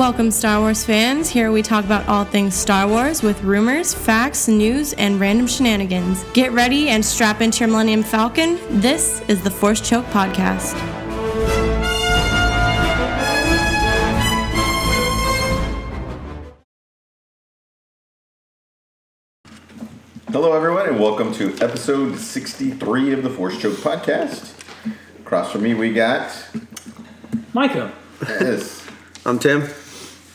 Welcome, Star Wars fans. Here we talk about all things Star Wars with rumors, facts, news, and random shenanigans. Get ready and strap into your Millennium Falcon. This is the Force Choke Podcast. Hello, everyone, and welcome to episode 63 of the Force Choke Podcast. Across from me, we got... Micah. Yes. I'm Tim.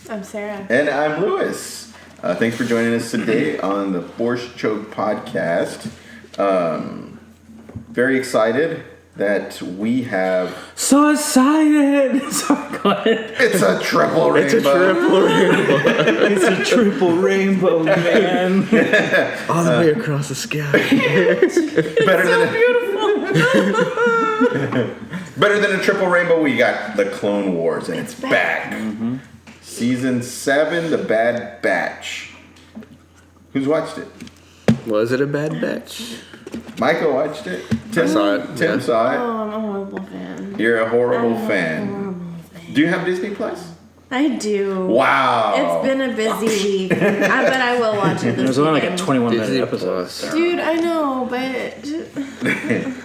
I'm Sarah. And I'm Lewis. Thanks for joining us today on the Force Choke Podcast. Very excited that we have... So excited! Sorry, go ahead. It's a triple rainbow. It's a triple rainbow. It's a triple rainbow, man. All the way across the sky. Better than a triple rainbow, we got the Clone Wars, and it's back. Mm-hmm. Season 7, The Bad Batch. Who's watched it? Was it a bad batch? Michael watched it. Tim saw it. Tim saw it. Oh, I'm a horrible fan. You're a horrible fan. Do you have Disney Plus? I do. Wow. It's been a busy week. I bet I will watch it this There's only like a weekend. 21-minute episode. Dude, I know, but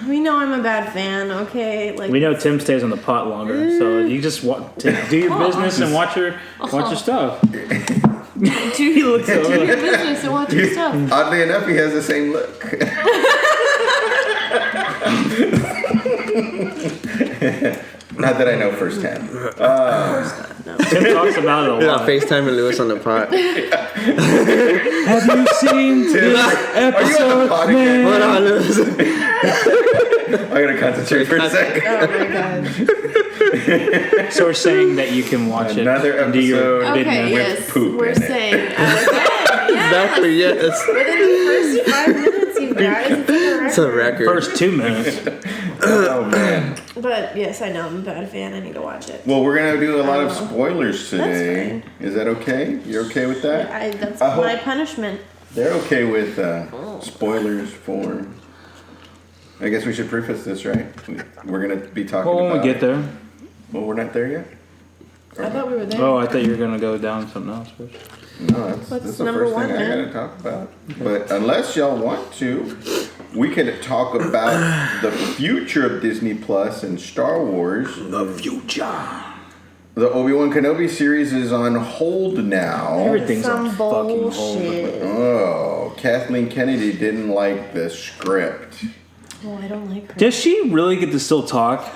we know I'm a bad fan, okay? Like, We know Tim stays on the pot longer, so you just do your business and watch your stuff. do your business and watch your stuff. Oddly enough, he has the same look. Not that I know firsthand. Of course not, no. Tim talks about it a lot. FaceTiming Lewis on the pot. Have you seen this Are you on the episode, pot again? Hold on, Lewis. I gotta concentrate for a second. Oh my god. So we're saying that you can watch Another it and do your episode. business. Okay, yes. poop We're in it. saying, Exactly, yes. within the first 5 minutes, you guys, It's a record. First 2 minutes. Oh, man. But yes, I know I'm a bad fan. I need to watch it. Well, we're gonna do a lot of spoilers today. That's Is that okay? You're okay with that? That's I hope- my punishment. They're okay with spoilers for... I guess we should preface this, right? We're gonna be talking Well, about... when we get there. Well, we're not there yet? I thought we were there. Oh, I thought you were going to go down something else first. No, that's What's the number first one, thing I man? gotta talk about. But unless y'all want to, we could talk about the future of Disney Plus and Star Wars. The future. The Obi-Wan Kenobi series is on hold now. Everything's Some on fucking hold. bullshit. Oh, Kathleen Kennedy didn't like the script. Oh, I don't like her. Does she really get to still talk?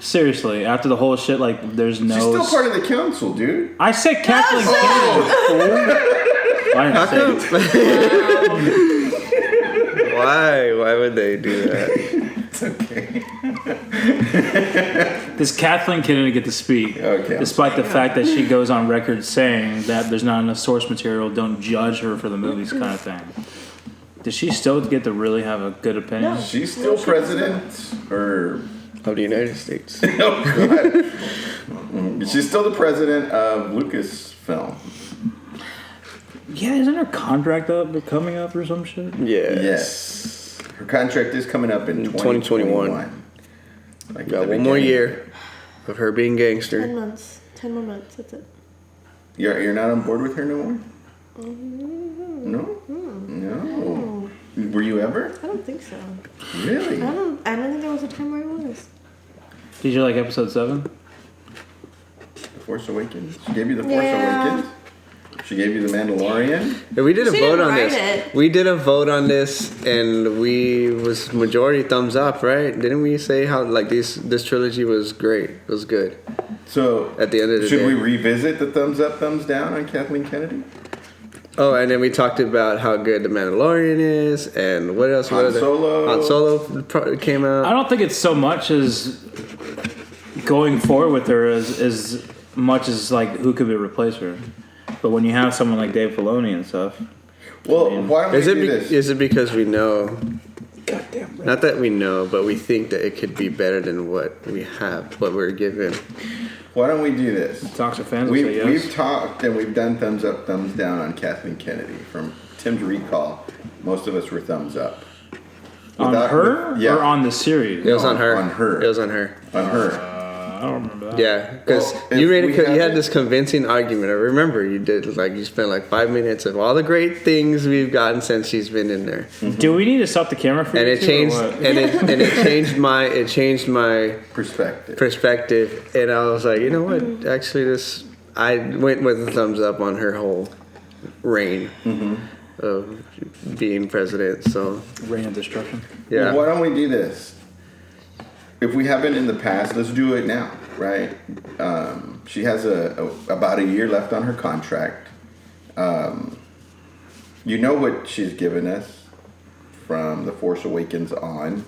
Seriously, after the whole shit, like, there's no... She's still part of the council, dude. I said Kathleen Kennedy. I didn't say Why? Why would they do that? It's okay. Does Kathleen Kennedy get to speak? Okay. Despite the fact that she goes on record saying that there's not enough source material, don't judge her for the movies kind of thing. Does she still get to really have a good opinion? No. She's still president, or... Of the United States. Oh, God. She's still the president of Lucasfilm. Yeah, isn't her contract coming up or some shit? Yes. Yes. Her contract is coming up in 2021. Like Got one more year of her being 10 gangster. months. 10 more months. That's it. You're not on board with her no more? No? No. Were you ever? I don't think so. Really? I don't think there was a time where I was. Did you like episode 7? The Force Awakens? She gave you The Force Yeah. Awakens? She gave you The Mandalorian? Yeah, we did a She vote didn't on write this. it. We did a vote on this, and we was majority thumbs up, right? Didn't we say how like this trilogy was great? It was good. So, At the end of the should day. we revisit the thumbs up, thumbs down on Kathleen Kennedy? Oh, and then we talked about how good The Mandalorian is, and what else? Han Solo. Han Solo came I out. don't think it's so much as going forward with her as much as like who could replace her. But when you have someone like Dave Filoni and stuff, Well, why don't we do this? Is it because we know? Goddamn. Not that we know, but we think that it could be better than what we have, what we're given. Why don't we do this? Toxic fans will say yes. We've talked and we've done thumbs up, thumbs down on Kathleen Kennedy. From Tim's recall, most of us were thumbs up. On her Yeah. or on the series? It was on her. On her. It was on her. On her. I don't remember that. Yeah, because Well, you if we had haven't- this convincing argument. I remember you did. Like you spent like 5 minutes of all the great things we've gotten since she's been in there, Do we need to stop the camera for and you it two, changed. or what? And it changed my Perspective. and I was like, you know what? Actually, I went with a thumbs up on her whole reign of being president. So Reign of destruction. yeah, Well, why don't we do this? If we haven't in the past, let's do it now, right? She has about a year left on her contract. You know what she's given us from The Force Awakens on,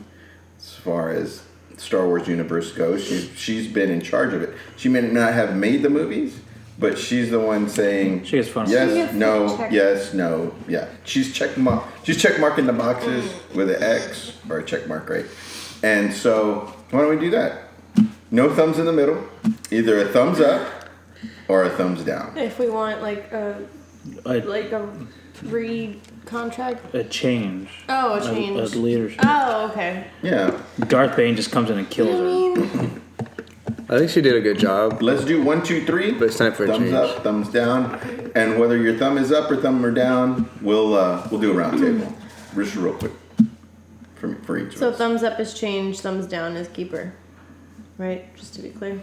as far as Star Wars universe goes. She's been in charge of it. She may not have made the movies, but she's the one saying She gets fun. yes, no, yes, no, yeah. She's checkmarking the boxes with an X or a check mark, right? And so why don't we do that? No thumbs in the middle. Either a thumbs up or a thumbs down. If we want like a A re-contract. a change. Oh, a change. A leadership. Oh, okay. Yeah. Darth Bane just comes in and kills I her. mean, I think she did a good job. Let's do 1, 2, 3. But it's time for a thumbs change. up, thumbs down, and whether your thumb is up or thumb or down, we'll do a round table, just real quick for each so of us. thumbs up is change, thumbs down is keeper, right? Just to be clear.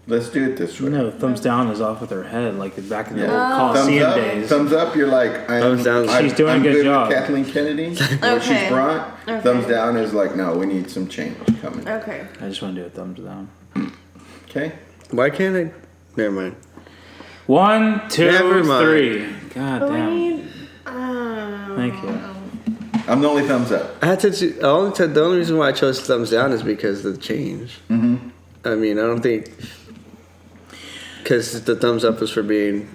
Let's do it this way. No, thumbs down is off with her head, like back in the Yeah. old Coliseum days. Thumbs up, you're like, Thumbs down. She's doing a I'm good good job. with Kathleen Kennedy, what she's Okay. brought. Okay. Thumbs down is like, no, we need some change coming. Okay. I just want to do a thumbs down. Okay? Why can't I? Never mind. 1, 2, Never mind. 3. God But we damn. need. Thank you. I'm the only thumbs up. I had to. The only reason why I chose thumbs down is because of the change. Mm-hmm. I mean, I don't think because the thumbs up was for being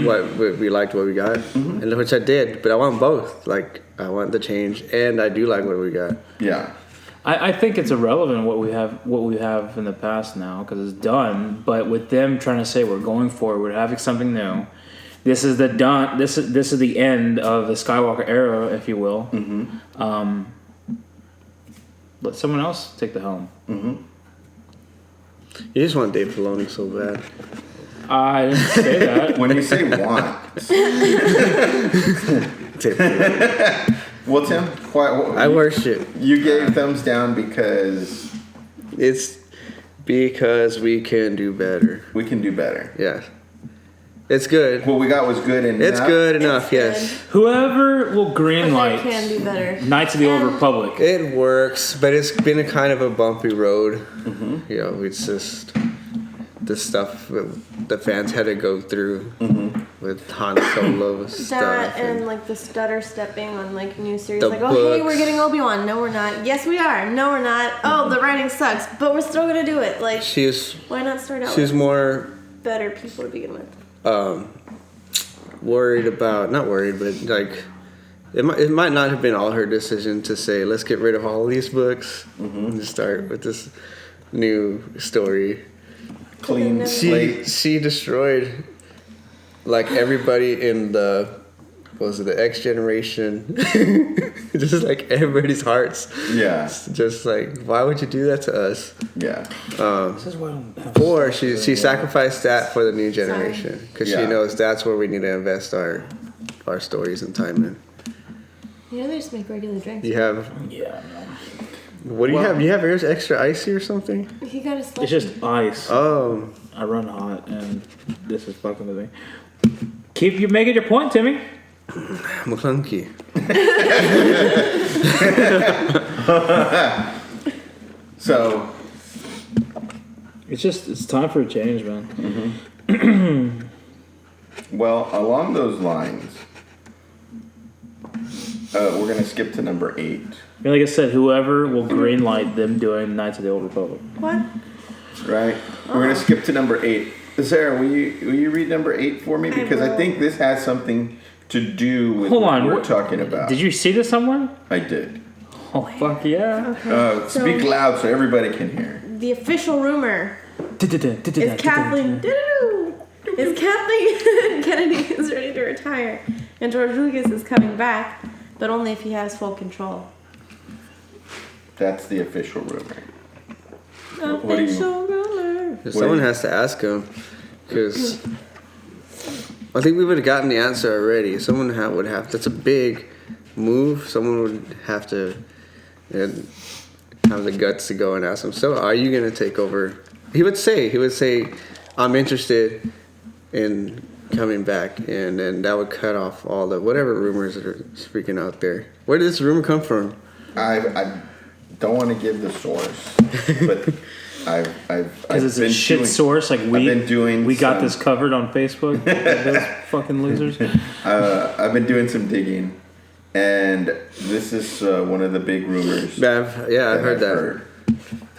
what we liked what we got, and which I did. But I want both. Like I want the change, and I do like what we got. Yeah. I think it's irrelevant what we have in the past now because it's done. But with them trying to say we're going forward, we're having something new. This is the done. This is the end of the Skywalker era, if you will. Mm-hmm. Let someone else take the helm. Mm-hmm. You just want Dave Filoni so bad. I didn't say that. When you say want. Dave Filoni. Well, Tim, why, I worship. you gave thumbs down because It's because we can do better. we can do better. Yeah, it's good. What we got was good and It's good enough. It's Yes, Whoever will But greenlight they can do better. Knights of the Old Republic. it works, but it's been a kind of a bumpy road. You know, it's just the stuff that the fans had to go through with Han Solo stuff. That and like the stutter stepping on like new series, The like oh hey, books. we're getting Obi-Wan. No, we're not. Yes, we are. No, we're not. Oh, the writing sucks, but we're still gonna do it. Like, she's why not start out she's with more better people to begin with? worried about, not worried, but like it might not have been all her decision to say let's get rid of all these books and start with this new story. Clean slate. She destroyed like everybody in the the X generation, just like everybody's hearts. Yeah. It's just like, why would you do that to us? Yeah. This is why I don't have Or she sacrificed that for the new generation because Yeah. she knows that's where we need to invest our stories and time in. You know, they just make regular drinks. You have Yeah, no. what do you have? Do you have yours extra icy or something? He got a slushy. It's just ice. Oh, I run hot, and this is fucking with me. Keep you making your point, Timmy. McClunky. So, It's time for a change, man. well, along those lines, we're going to skip to number 8. Like I said, whoever will greenlight them doing Knights of the Old Republic. What? Right? We're going to skip to number 8. Sarah, will you read number 8 for me? Because I will. think this has something to do with Hold what on, we're what- talking about. Did you see this somewhere? I did. Oh, fuck yeah. Speak loud so everybody can hear. The official rumor is Kathleen. Is Kathleen Kennedy is ready to retire, and George Lucas is coming back, but only if he has full control. That's the official rumor. What do you- Official rumor. Someone has to ask him, because I think we would have gotten the answer already. Someone would have. That's a big move. Someone would have to have the guts to go and ask him. So, are you gonna take over? He would say, I'm interested in coming back, and then that would cut off all the whatever rumors that are speaking out there. Where did this rumor come from? I don't want to give the source, but because it's a shit source. Like we got this covered on Facebook. Those fucking losers. I've been doing some digging, and this is one of the big rumors. I've heard that.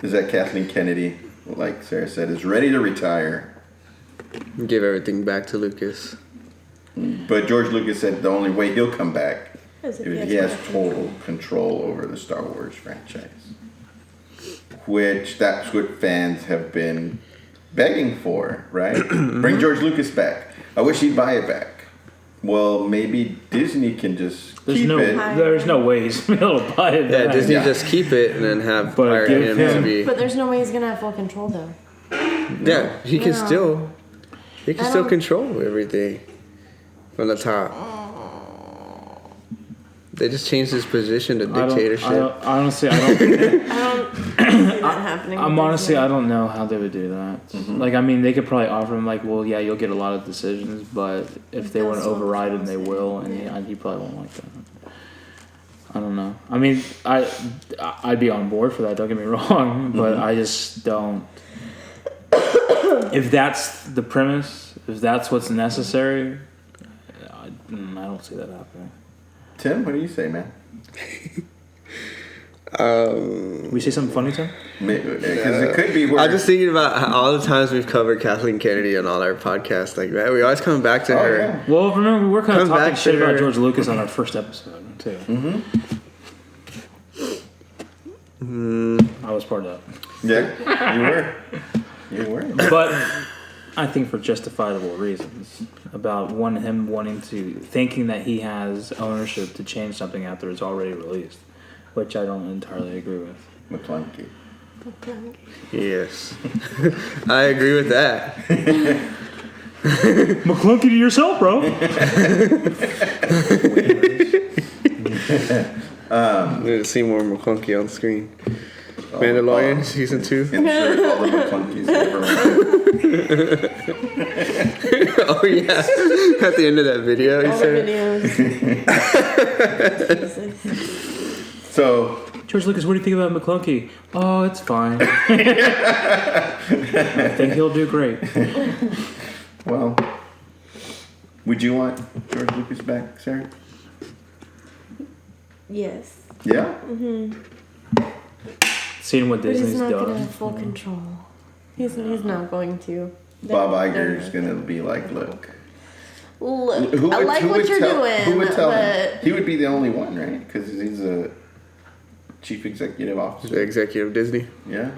Is that Kathleen Kennedy, like Sarah said, is ready to retire. Give everything back to Lucas. But George Lucas said the only way he'll come back is if he has total control over the Star Wars franchise. Which that's what fans have been begging for, right? Bring George Lucas back. I wish he'd buy it back. Well, maybe Disney can just keep it. There's no way he's going to be able to buy it back. Yeah, Disney just keep it and then hire him to be... But there's no way he's going to have full control, though. Yeah, he can still... He can still control everything from the top. They just changed his position to dictatorship. Honestly, I don't see that happening. I don't know how they would do that. Mm-hmm. Like, I mean, they could probably offer him, like, well, yeah, you'll get a lot of decisions, but if they want to override him, they will, and he probably won't like that. I don't know. I mean, I'd be on board for that, don't get me wrong, but I just don't. If that's the premise, if that's what's necessary, I don't see that happening. Tim, what do you say, man? We say something funny, Tim? Because it could be. I'm just thinking about all the times we've covered Kathleen Kennedy on all our podcasts. Like that, we always come back to her. Yeah. Well, remember we were kind of talking shit about George Lucas on our first episode too. I was part of that. Yeah, you were. But I think for justifiable reasons about him thinking that he has ownership to change something after it's already released, which I don't entirely agree with. McClunky. Yes, I agree with that. McClunky to yourself, bro. Need to see more McClunky on screen. Mandalorian season 2. Insert all the McClunkies ever. Oh yeah, at the end of that video, he said. So, George Lucas, what do you think about McClunky? Oh, it's fine. I think he'll do great. Well, would you want George Lucas back, Sarah? Yes. Yeah? Seeing what Disney's he's not done. going to have full control. He's not going to. Bob Iger's going to be like, look. I like what you're doing. Who would tell him? He would be the only one, right? Because he's a chief executive officer. The executive Disney. Yeah.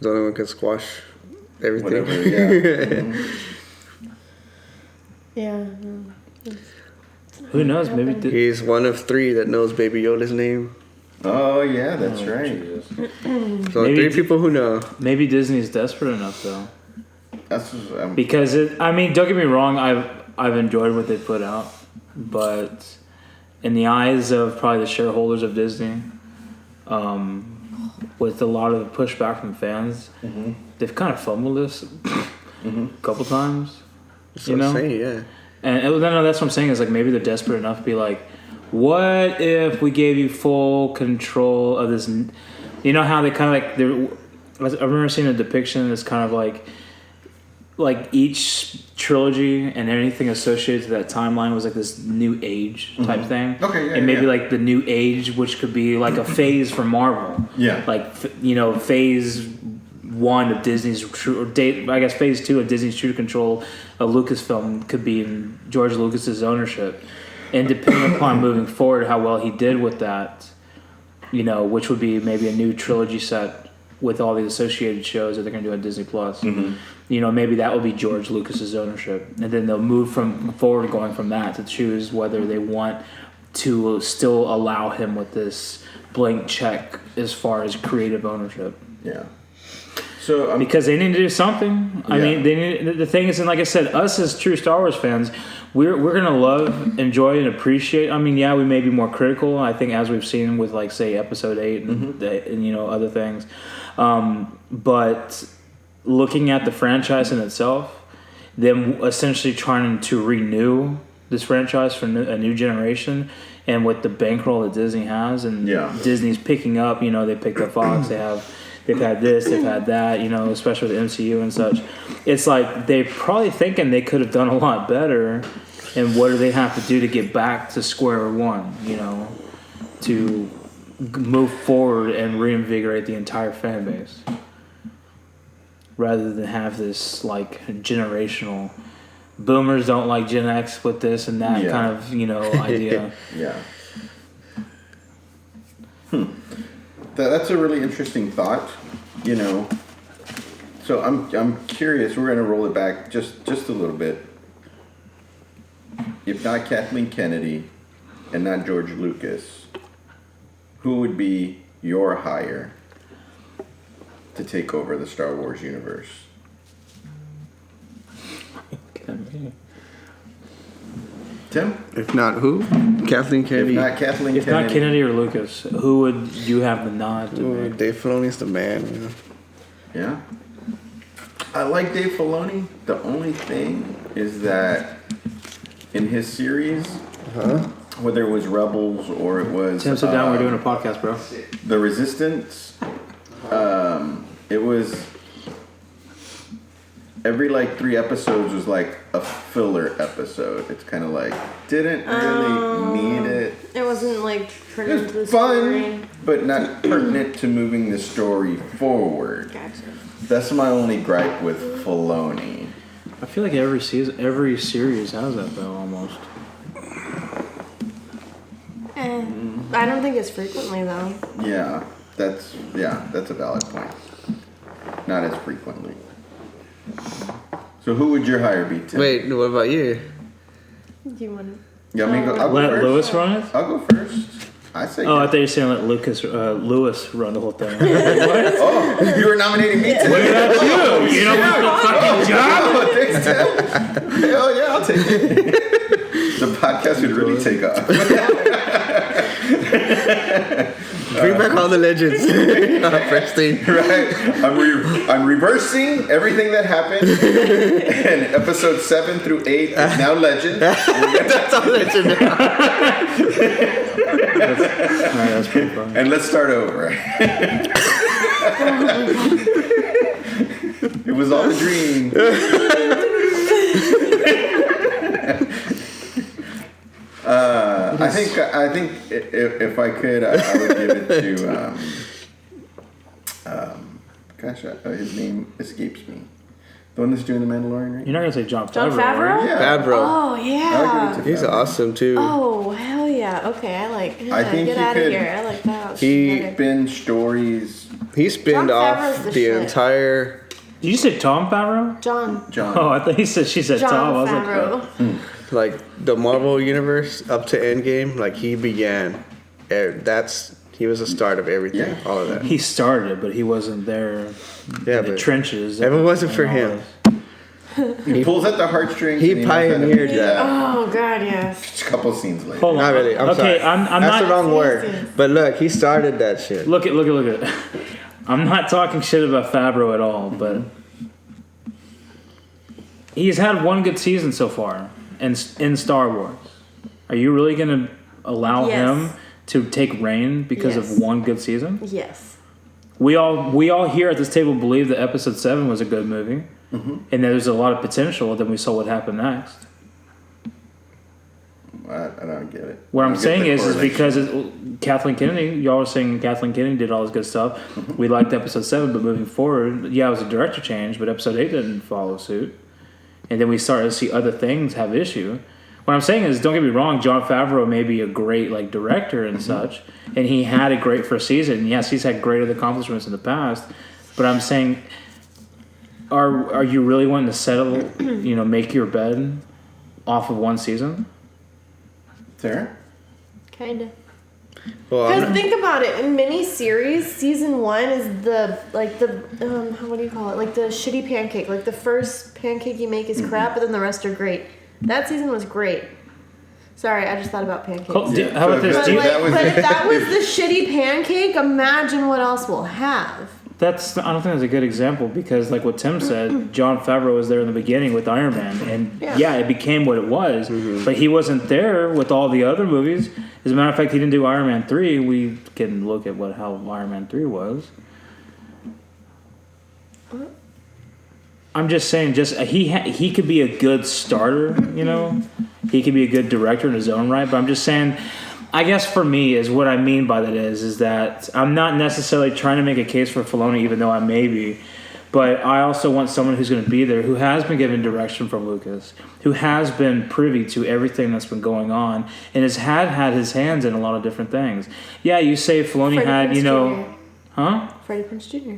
The only one can squash everything. Whatever, yeah. Yeah. Who knows? Maybe he's one of 3 that knows Baby Yoda's name. Oh, yeah, that's right. So maybe 3 people who know. Maybe Disney's desperate enough, though. That's because don't get me wrong, I've enjoyed what they put out, but in the eyes of probably the shareholders of Disney, with a lot of the pushback from fans, they've kind of fumbled this a couple times. That's what I'm saying, yeah. And that's what I'm saying is like maybe they're desperate enough to be like, what if we gave you full control of this? You know how they kind of like I remember seeing a depiction. It's kind of like each trilogy and anything associated to that timeline was like this new age type thing. Okay, yeah, and maybe like the new age, which could be like a phase for Marvel. Yeah. Like phase 1 of Disney's phase 2 of Disney's true control of Lucasfilm could be in George Lucas's ownership. And depending upon moving forward, how well he did with that, which would be maybe a new trilogy set with all the associated shows that they're going to do on Disney Plus. Maybe that will be George Lucas's ownership, and then they'll move forward, going from that to choose whether they want to still allow him with this blank check as far as creative ownership. Yeah. So because they need to do something. I mean, they need. The thing is, and like I said, us as true Star Wars fans, we're gonna love, enjoy, and appreciate. I mean, yeah, we may be more critical. I think as we've seen with like say Episode 8 and you know other things, but looking at the franchise in itself, them essentially trying to renew this franchise for a new generation, and with the bankroll that Disney has, and Disney's picking up. You know, they picked up Fox. They've had this, they've had that, you know, especially with the MCU and such. It's like they're probably thinking they could have done a lot better, and what do they have to do to get back to square one, you know, to move forward and reinvigorate the entire fan base, rather than have this, like, generational, boomers don't like Gen X with this and that kind of, you know, idea. That's a really interesting thought, you know. So I'm curious. We're gonna roll it back just a little bit. If not Kathleen Kennedy, and not George Lucas, who would be your hire to take over the Star Wars universe? Tim? If not who? Kathleen Kennedy. If not Kathleen If Kennedy. not Kennedy or Lucas, who would you have the nod to make? Dave Filoni's the man, you know. Yeah. I like Dave Filoni. The only thing is that in his series, whether it was Rebels or it was... Tim, sit down. We're doing a podcast, bro. The Resistance, it was... Every, like, 3 episodes was, like, a filler episode. It's kind of like, didn't really need it. It wasn't, like, It pertinent to the was fun, story. but not pertinent to moving the story forward. Gotcha. That's my only gripe with Filoni. I feel like every series has that though, almost. I don't think it's frequently, though. Yeah, that's a valid point. Not as frequently. So who would your hire be, Tim? Wait, what about you? Do you want to? Yeah, I mean, I'll go Let first. Lewis run it? I'll go first. I say. Oh, I thought you were saying let Lewis run the whole thing. What? Oh, you were nominating me today. What about you? You don't want the fucking job? Oh, thanks, Tim. Hell yeah, I'll take it. The podcast would really take off. Bring back all the legends. First thing. Right. I'm reversing everything that happened. And episode 7 through 8 is now legend. That's all legend now. That's pretty fun. And let's start over. It was all a dream. I think if I could, I would give it to his name escapes me. The one that's doing the Mandalorian, right? You're not gonna say Jon Favreau, Jon Favreau? right? Yeah. Favreau. Oh, yeah. He's awesome too. Oh, hell yeah. Okay, I like I think get he out of could- here. I like that. He- Binge stories. He spinned Jon off Favreau's the the shit. entire, Did you say Tom Favreau? John Oh, I thought she said Tom. I John was Favreau. like the Marvel universe up to Endgame. Like he began. He was the start of everything. Yeah. All of that. he started, but he wasn't there Yeah, in the but trenches. if it wasn't for and all him, this. He pulls at the heartstrings. He and knows how to pioneered do that. Oh, God, yes. Just a couple scenes later. Hold on. Not really. I'm okay, sorry. I'm That's not. the wrong word. Yes. But look, he started that shit. Look at it. I'm not talking shit about Favreau at all, but he's had one good season so far in Star Wars. Are you really going to allow Yes. him to take reign because Yes. of one good season? Yes. We all here at this table believe that Episode 7 was a good movie, and that there's a lot of potential. Then we saw what happened next. I don't get it. What I I'm don't get saying the is correlation. because Kathleen Kennedy, y'all were saying Kathleen Kennedy did all this good stuff. We liked Episode 7, but moving forward, yeah, it was a director change, but Episode 8 didn't follow suit. And then we started to see other things have issue. What I'm saying is, don't get me wrong, Jon Favreau may be a great director and such, and he had a great first season. And yes, he's had great accomplishments in the past, but I'm saying, are you really wanting to settle, make your bed off of one season? Sarah? Kinda. Well, Because think about it, in miniseries, season 1 is the what do you call it? Like the shitty pancake. Like the first pancake you make is crap, but then the rest are great. That season was great. Sorry, I just thought about pancakes. How about this? But if that was the shitty pancake, imagine what else we'll have. I don't think that's a good example because, like what Tim said, Jon Favreau was there in the beginning with Iron Man, and it became what it was. But he wasn't there with all the other movies. As a matter of fact, he didn't do Iron Man 3. We can look at how Iron Man 3 was. I'm just saying, he could be a good starter, you know. He could be a good director in his own right. But I'm just saying, I guess for me, is what I mean by that is that I'm not necessarily trying to make a case for Filoni, even though I may be. But I also want someone who's going to be there, who has been given direction from Lucas, who has been privy to everything that's been going on, and has had his hands in a lot of different things. Yeah, you say Filoni had, Prinze you know, Jr. Huh? Freddie Prinze Jr.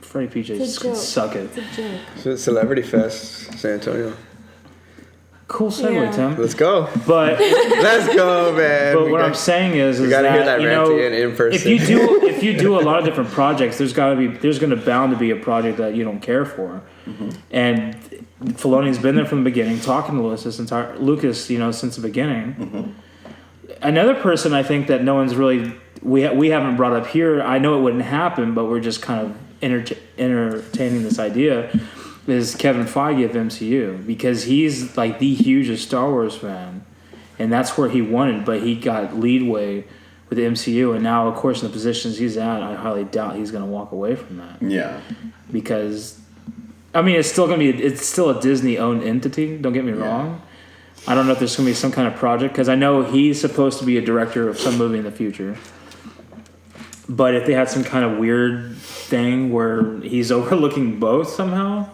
Freddie PJ It's a joke. suck it. It's a joke. Celebrity Fest, San Antonio. Cool segue, Yeah. Tim. Let's go. But Let's go, man. But what I'm saying is gotta that, hear that you rant know, again in person. if you do a lot of different projects, there's going to bound to be a project that you don't care for. And Filoni's been there from the beginning, talking to Lucas, you know, since the beginning. Another person I think that no one's really we haven't brought up here. I know it wouldn't happen, but we're just kind of entertaining this idea. Is Kevin Feige of MCU, because he's like the hugest Star Wars fan, and that's where he wanted, but he got leadway with the MCU, and now, of course, in the positions he's at, I highly doubt he's going to walk away from that. Yeah, because I mean, it's still a Disney-owned entity. Don't get me wrong. I don't know if there's going to be some kind of project, because I know he's supposed to be a director of some movie in the future. But if they had some kind of weird thing where he's overlooking both somehow.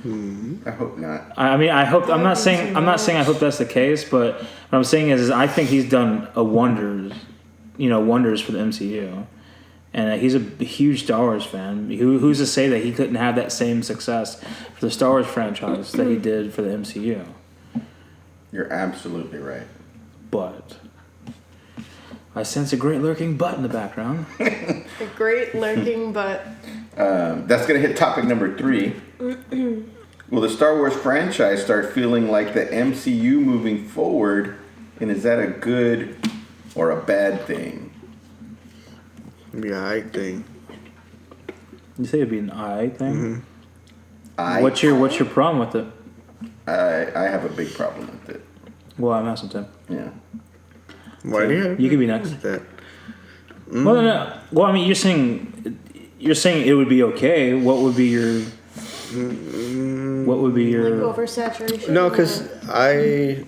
I hope not. I mean, I hope. I'm not saying I hope that's the case, but what I'm saying is I think he's done wonders for the MCU, and he's a huge Star Wars fan. Who's to say that he couldn't have that same success for the Star Wars franchise that he did for the MCU? You're absolutely right. But I sense a great lurking butt in the background. A great lurking butt. That's going to hit topic number 3. Will the Star Wars franchise start feeling like the MCU moving forward? And is that a good or a bad thing? It'd be a high thing. You say it'd be an I thing? Mm-hmm. What's your problem with it? I have a big problem with it. Well, I'm asking Tim. Yeah. Why do you have? You can be next. That? Well, no. Well, I mean, you're saying it would be okay. What would be your? Like oversaturation? No, because I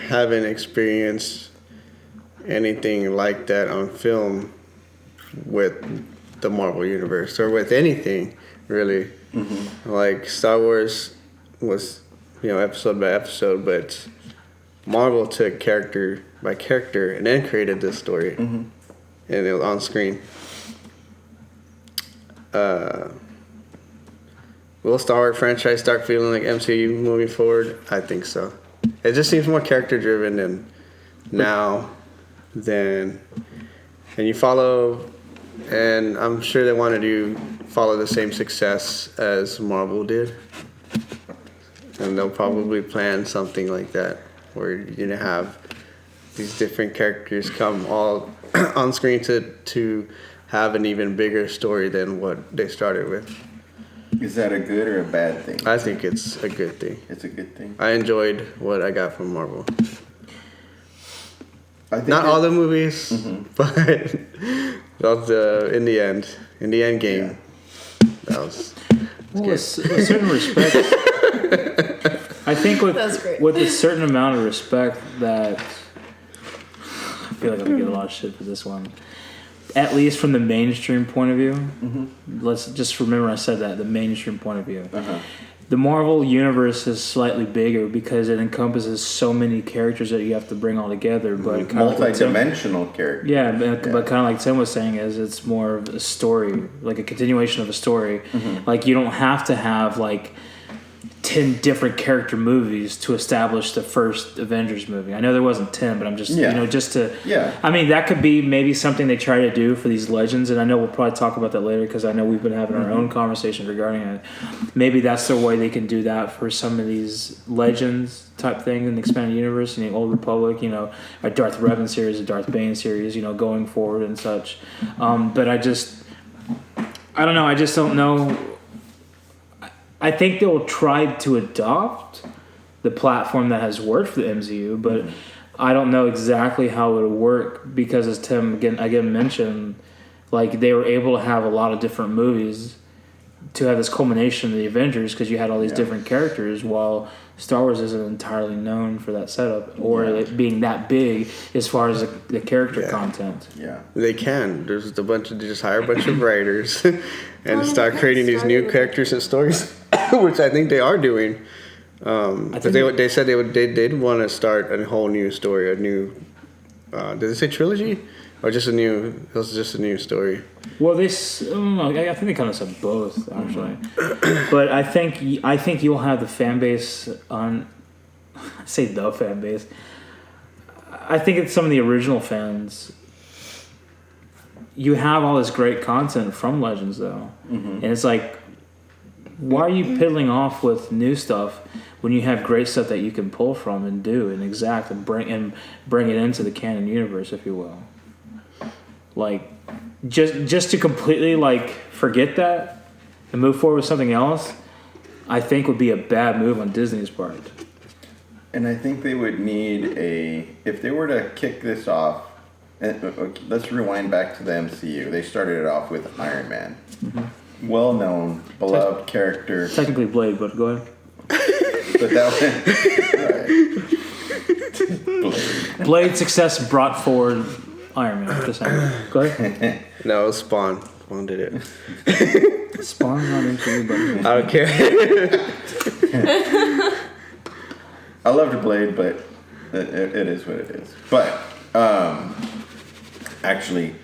haven't experienced anything like that on film with the Marvel Universe or with anything really. Like Star Wars was, episode by episode, but Marvel took character by character and then created this story, and it was on screen. Will Star Wars franchise start feeling like MCU moving forward? I think so. It just seems more character driven and now than, and you follow, and I'm sure they wanted to follow the same success as Marvel did, and they'll probably plan something like that where you're gonna have these different characters come all on screen to have an even bigger story than what they started with. Is that a good or a bad thing? I think it's a good thing. It's a good thing. I enjoyed what I got from Marvel. I think Not all the movies, but in the end game, that was Well, with certain respect, I think with a certain amount of respect that I feel like I'm gonna get a lot of shit for this one. At least from the mainstream point of view, let's just remember I said that, the mainstream point of view. The Marvel universe is slightly bigger because it encompasses so many characters that you have to bring all together. But multi-dimensional characters. Yeah, but kind of like Tim was saying, is it's more of a story, like a continuation of a story. Like you don't have to have like 10 different character movies to establish the first Avengers movie. I know there wasn't 10, but I'm just, just to... Yeah. I mean, that could be maybe something they try to do for these legends, and I know we'll probably talk about that later because I know we've been having our own conversation regarding it. Maybe that's the way they can do that for some of these legends type thing in the expanded universe, in the Old Republic, a Darth Revan series, a Darth Bane series, going forward and such. But I don't know. I just don't know. I think they'll try to adopt the platform that has worked for the MCU, but I don't know exactly how it would work because, as Tim again mentioned, like they were able to have a lot of different movies to have this culmination of the Avengers because you had all these different characters, while Star Wars isn't entirely known for that setup or it being that big as far as the character content. Yeah, they can. There's a bunch of, they just hire a bunch of writers and start creating these new characters and stories, which I think they are doing. But they said they'd want to start a whole new story, a new. Did they say trilogy, or just a new? It was just a new story. Well, I think they kind of said both actually, but I think you'll have the fan base on. I say the fan base. I think it's some of the original fans. You have all this great content from Legends though, and it's like, why are you piddling off with new stuff when you have great stuff that you can pull from and do and exact and bring it into the canon universe, if you will? Like, just to completely forget that and move forward with something else, I think would be a bad move on Disney's part. And I think they would need if they were to kick this off. Let's rewind back to the MCU. They started it off with Iron Man. Mm-hmm. Well-known, beloved character. Technically Blade, but go ahead. But that Blade. Blade's success brought forward Iron Man. Just saying. Go ahead. No, it was Spawn. Spawn did it. Spawn's not into you, but I don't care. I loved Blade, but it is what it is. But actually,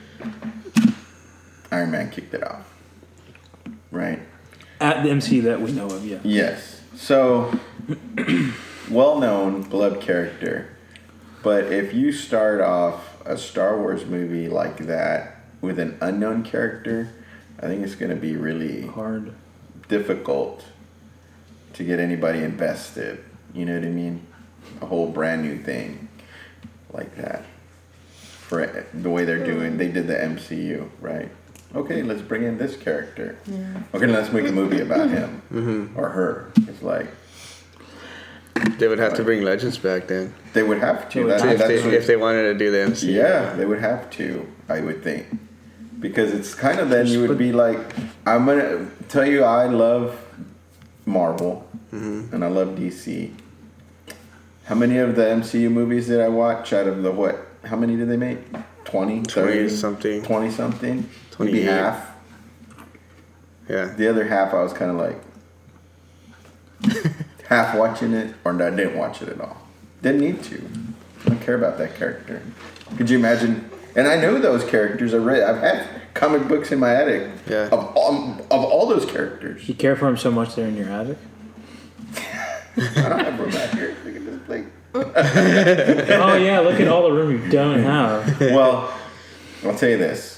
Iron Man kicked it off. Right? At the MCU that we know of, yeah. Yes. So, well-known, beloved character. But if you start off a Star Wars movie like that with an unknown character, I think it's going to be really hard, difficult to get anybody invested. You know what I mean? A whole brand new thing like that. For the way they did the MCU, right? Okay, let's bring in this character. Yeah. Okay, let's make a movie about him or her. It's like they would have to bring Legends back then. They would have to. If they wanted to do the MCU. Yeah, they would have to, I would think. Because it's kind of then you would be like, I'm going to tell you I love Marvel and I love DC. How many of the MCU movies did I watch out of the what? How many did they make? 20, 30 something. 20 something? 28. Maybe half. Yeah. The other half I was kind of like half watching it, or I didn't watch it at all. Didn't need to. I don't care about that character. Could you imagine? And I know those characters. I've had comic books in my attic of all those characters. You care for them so much they're in your attic? I don't have room out here. Look at this place. Oh yeah, look at all the room you don't have. Well, I'll tell you this.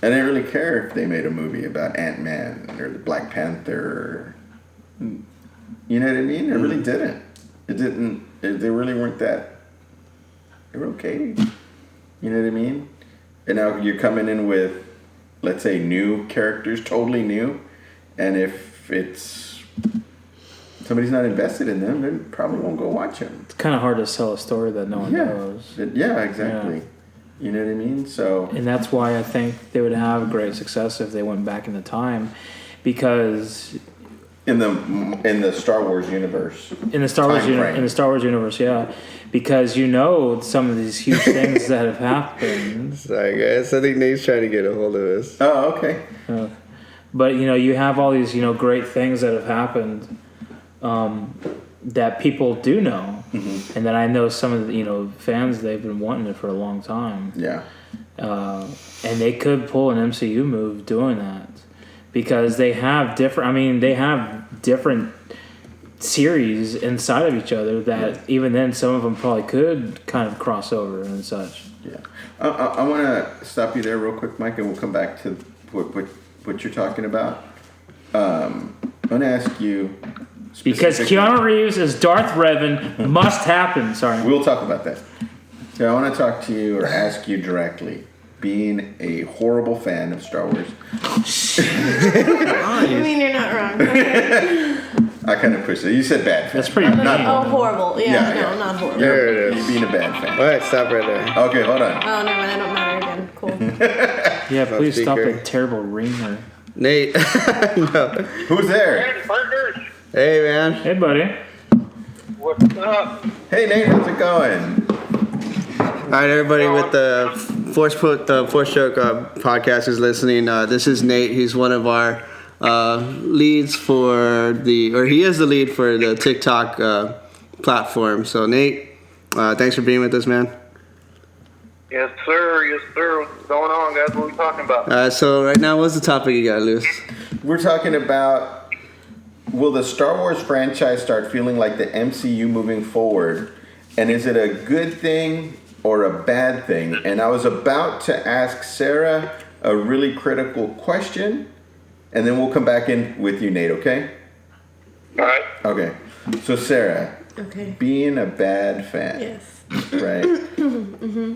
I didn't really care if they made a movie about Ant-Man or the Black Panther. You know what I mean? I really didn't. It didn't. They really weren't that. They were okay. You know what I mean? And now you're coming in with, let's say, new characters, totally new. And if somebody's not invested in them, they probably won't go watch them. It's kind of hard to sell a story that no one knows. Yeah, exactly. Yeah. You know what I mean? So, and that's why I think they would have great success if they went back in the time, because in the Star Wars universe, in the Star Wars universe, yeah, because some of these huge things that have happened. Sorry guys, I think Nate's trying to get a hold of us. Oh, okay. But you have all these great things that have happened. That people do know, and that I know some of the fans, they've been wanting it for a long time. Yeah, and they could pull an MCU move doing that, because they have different. I mean, they have different series inside of each other that even then some of them probably could kind of cross over and such. Yeah. I want to stop you there real quick, Mike, and we'll come back to what you're talking about. I'm going to ask you. Because Keanu Reeves as Darth Revan must happen. Sorry. We'll talk about that. So I want to talk to you or ask you directly. Being a horrible fan of Star Wars. I mean, you're not wrong. Okay. I kind of pushed it. You said bad fan. That's pretty not Oh, horrible. Yeah, no, not horrible. There it You're is. being a bad fan. All right, stop right there. Okay, hold on. Oh, never mind. I don't matter again. Cool. Yeah, please stop speaker. that terrible ringer. Nate. No. Who's there? Hey, partners. Hey, man. Hey, buddy. What's up? Hey, Nate, how's it going? All right, everybody with the Force Choke podcast is listening. This is Nate. He's one of our leads he is the lead for the TikTok platform. So, Nate, thanks for being with us, man. Yes, sir. Yes, sir. What's going on, guys? What are we talking about? So right now, what's the topic you got, Lewis? We're talking about, will the Star Wars franchise start feeling like the MCU moving forward? And is it a good thing or a bad thing? And I was about to ask Sarah a really critical question, and then we'll come back in with you, Nate, okay? All right. Okay. So, Sarah, Okay. being a bad fan, Yes. right?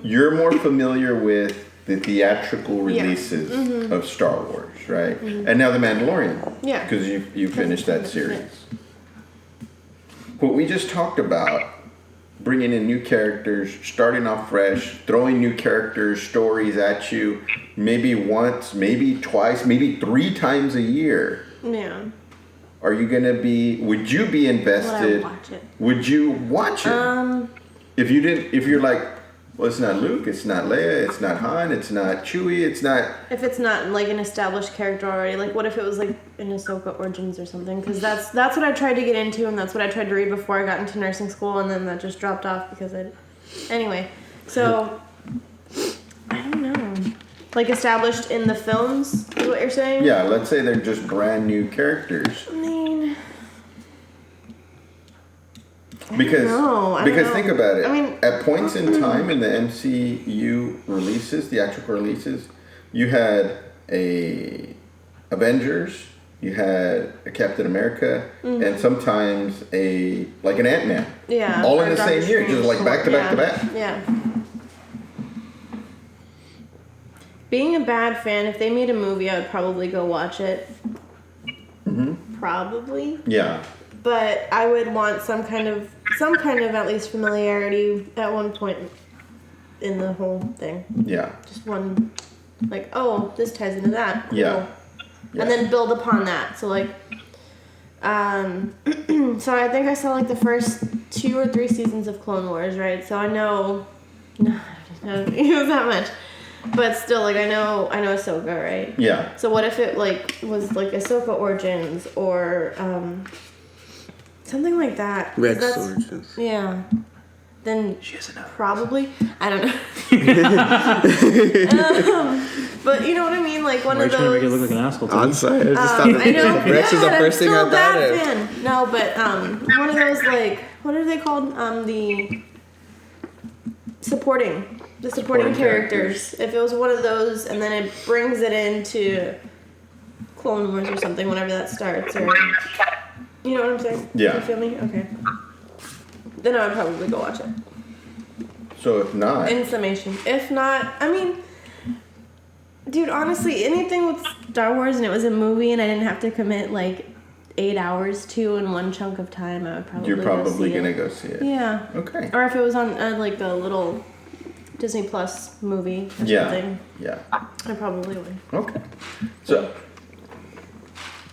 You're more familiar with the theatrical releases of Star Wars, right? And now The Mandalorian. Yeah. Because you finished that series. What we just talked about, bringing in new characters, starting off fresh, throwing new characters, stories at you, maybe once, maybe twice, maybe 3 times a year. Yeah. Are you gonna would you be invested? Would I watch it? Would you watch it? If you're like, well, it's not Luke, it's not Leia, it's not Han, it's not Chewie, it's not. If it's not like an established character already, like what if it was like in Ahsoka Origins or something? Because that's what I tried to get into, and that's what I tried to read before I got into nursing school, and then that just dropped off because Anyway, so I don't know. Like established in the films is what you're saying? Yeah, let's say they're just brand new characters. I mean, Because I don't know. think about it. I mean, at points in time in the MCU releases, theatrical releases, you had a Avengers, you had a Captain America, and sometimes an Ant-Man. yeah. All or in the Doctor same year, just like back to back to back. Yeah. Being a bad fan, if they made a movie, I would probably go watch it. Probably. Yeah. But I would want some kind of at least familiarity at one point in the whole thing. Yeah. Just one, like, oh, this ties into that. Cool. Yeah. Yeah. And then build upon that. So like, so I think I saw like the first 2 or 3 seasons of Clone Wars, right? So I know, no, I don't know that much, but still, like I know Ahsoka, right? Yeah. So what if it like was like Ahsoka Origins or something like that? 'Cause Rex that's- Origins. Yeah. Then She has enough. probably, I don't know. But you know what I mean, like one Why are of you trying to make it those. look like an asshole? Too? I'm sorry. I just thought I know. Rex is the yeah, first thing I I'm still a thought bad of. fan. No, but one of those like what are they called? The supporting Supporting characters. If it was one of those, and then it brings it into Clone Wars or something, whenever that starts, or you know what I'm saying? Yeah. You feel me? Okay. Then I would probably go watch it. So if not, In summation. If not, I mean, dude, honestly, anything with Star Wars and it was a movie and I didn't have to commit like 8 hours to in one chunk of time, I would probably you're go probably see gonna it. go see it. Yeah. Okay. Or if it was on like a little Disney Plus movie or Yeah. something, Yeah. I probably would. Okay. So,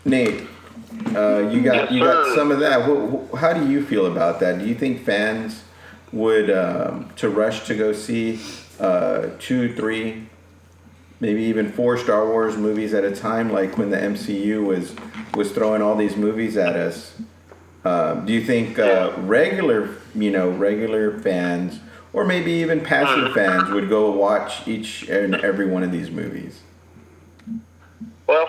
Nate, you got some of that. How do you feel about that? Do you think fans would to rush to go see 2, 3, maybe even 4 Star Wars movies at a time, like when the MCU was throwing all these movies at us? Do you think regular fans, or maybe even passive fans, would go watch each and every one of these movies? Well,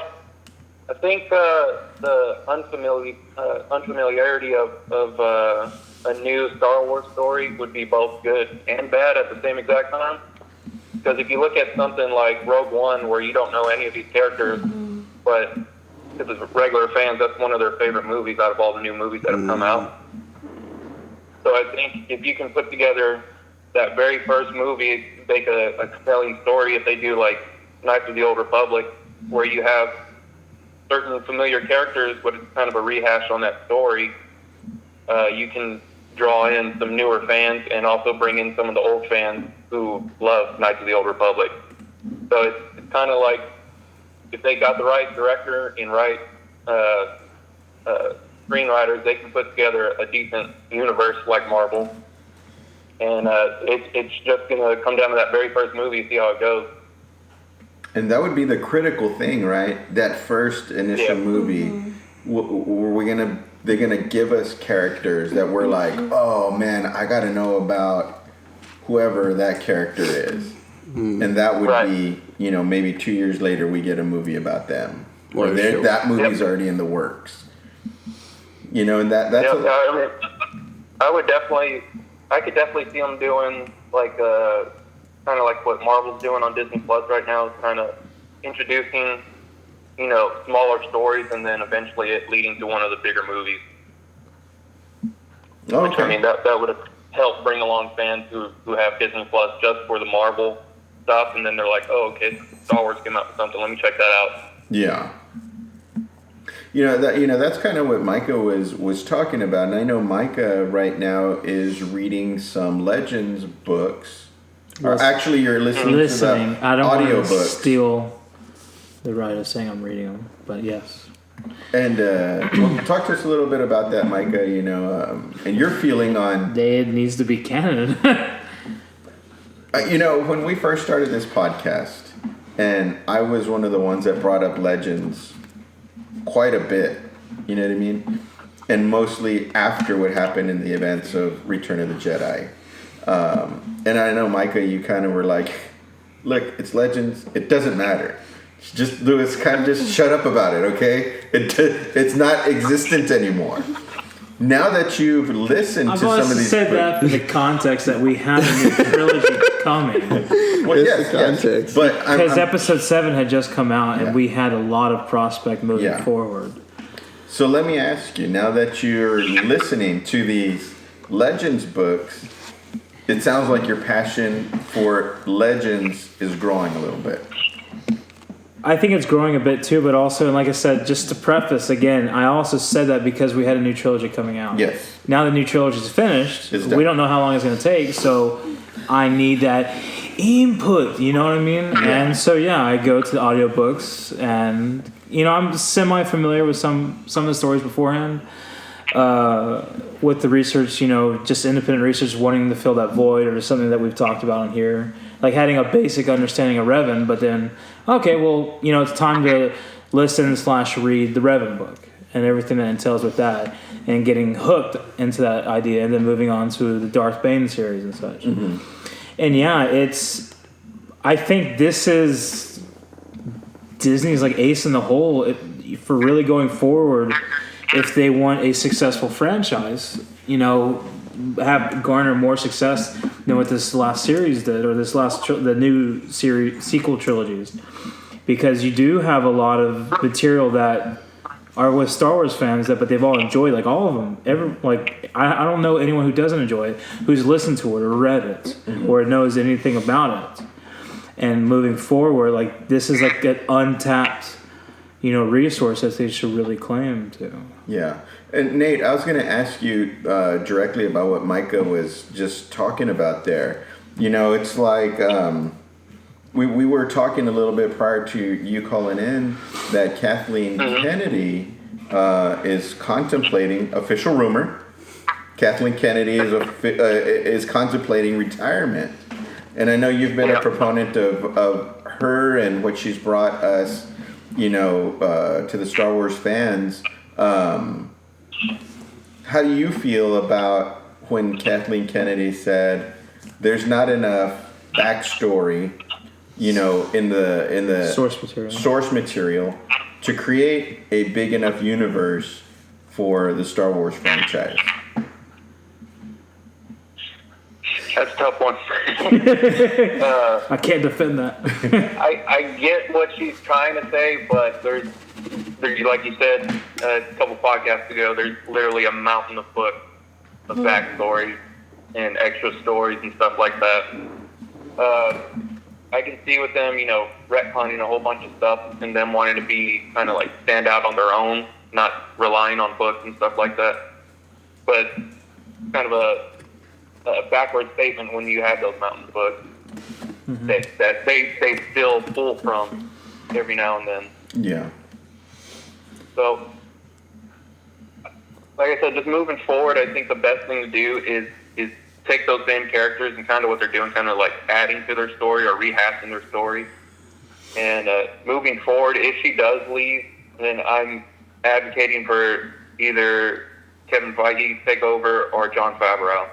I think the unfamiliarity of a new Star Wars story would be both good and bad at the same exact time. Because if you look at something like Rogue One, where you don't know any of these characters, but because of regular fans, that's one of their favorite movies out of all the new movies that have come out. So I think if you can put together that very first movie, make a compelling story, if they do like Knights of the Old Republic, where you have certain familiar characters, but it's kind of a rehash on that story, you can draw in some newer fans and also bring in some of the old fans who love Knights of the Old Republic. So it's kind of like if they got the right director and right screenwriters, they can put together a decent universe like Marvel. And it's just going to come down to that very first movie, see how it goes. And that would be the critical thing, right? That first initial movie, they're gonna give us characters that we're like, oh man, I gotta know about whoever that character is, and that would be, maybe 2 years later we get a movie about them, or that movie's already in the works. And that's. I could definitely see them doing like kind of like what Marvel's doing on Disney Plus right now, is kind of introducing, smaller stories and then eventually it leading to one of the bigger movies. Okay. Which, I mean, that would help bring along fans who have Disney Plus just for the Marvel stuff, and then they're like, oh, okay, Star Wars came out with something, let me check that out. Yeah. That's kind of what Micah was talking about, and I know Micah right now is reading some Legends books. Or actually, you're listening to the I don't want to audiobooks. steal the right of saying I'm reading them, but yes. And talk to us a little bit about that, Micah. And your feeling on. It needs to be canon. When we first started this podcast, and I was one of the ones that brought up Legends quite a bit. You know what I mean? And mostly after what happened in the events of Return of the Jedi. And I know, Micah, you kind of were like, look, it's Legends. It doesn't matter. Just, Louis, kind of just shut up about it, okay? It's not existent anymore. Now that you've listened to some of these... I've said that for the context that we have a new trilogy coming. Well, yes. But because episode 7 had just come out, and we had a lot of prospect moving forward. So let me ask you, now that you're listening to these Legends books, it sounds like your passion for Legends is growing a little bit. I think it's growing a bit too, but also, and like I said, just to preface again, I also said that because we had a new trilogy coming out. Yes. Now the new trilogy is finished. We don't know how long it's going to take, so I need that input. You know what I mean? Yeah. And so I go to the audiobooks, and I'm semi-familiar with some of the stories beforehand. With the research, just independent research, wanting to fill that void, or something that we've talked about on here, like having a basic understanding of Revan, but then, okay, well, it's time to listen/read the Revan book and everything that entails with that, and getting hooked into that idea, and then moving on to the Darth Bane series and such. Mm-hmm. And I think this is Disney's like ace in the hole for really going forward. If they want a successful franchise, have garner more success than what this last series did, or the new series sequel trilogies, because you do have a lot of material that are with Star Wars fans but they've all enjoyed, like all of them. I don't know anyone who doesn't enjoy it, who's listened to it or read it, or knows anything about it. And moving forward, like this is like an untapped resource that they should really claim to. Yeah. And Nate, I was going to ask you directly about what Micah was just talking about there. It's like we were talking a little bit prior to you calling in that Kathleen Kennedy is contemplating, official rumor, Kathleen Kennedy is contemplating retirement. And I know you've been a proponent of her and what she's brought us, to the Star Wars fans. How do you feel about when Kathleen Kennedy said there's not enough backstory, in the source material, to create a big enough universe for the Star Wars franchise? That's a tough one. I can't defend that. I get what she's trying to say, but there's like you said a couple podcasts ago, there's literally a mountain of books of backstory and extra stories and stuff like that. I can see with them, retconning a whole bunch of stuff and them wanting to be kind of like stand out on their own, not relying on books and stuff like that. But kind of a backward statement when you have those mountain books that they still pull from every now and then. Yeah. So, like I said, just moving forward, I think the best thing to do is take those same characters and kind of what they're doing, kind of like adding to their story or rehashing their story. And moving forward, if she does leave, then I'm advocating for either Kevin Feige to take over or Jon Favreau.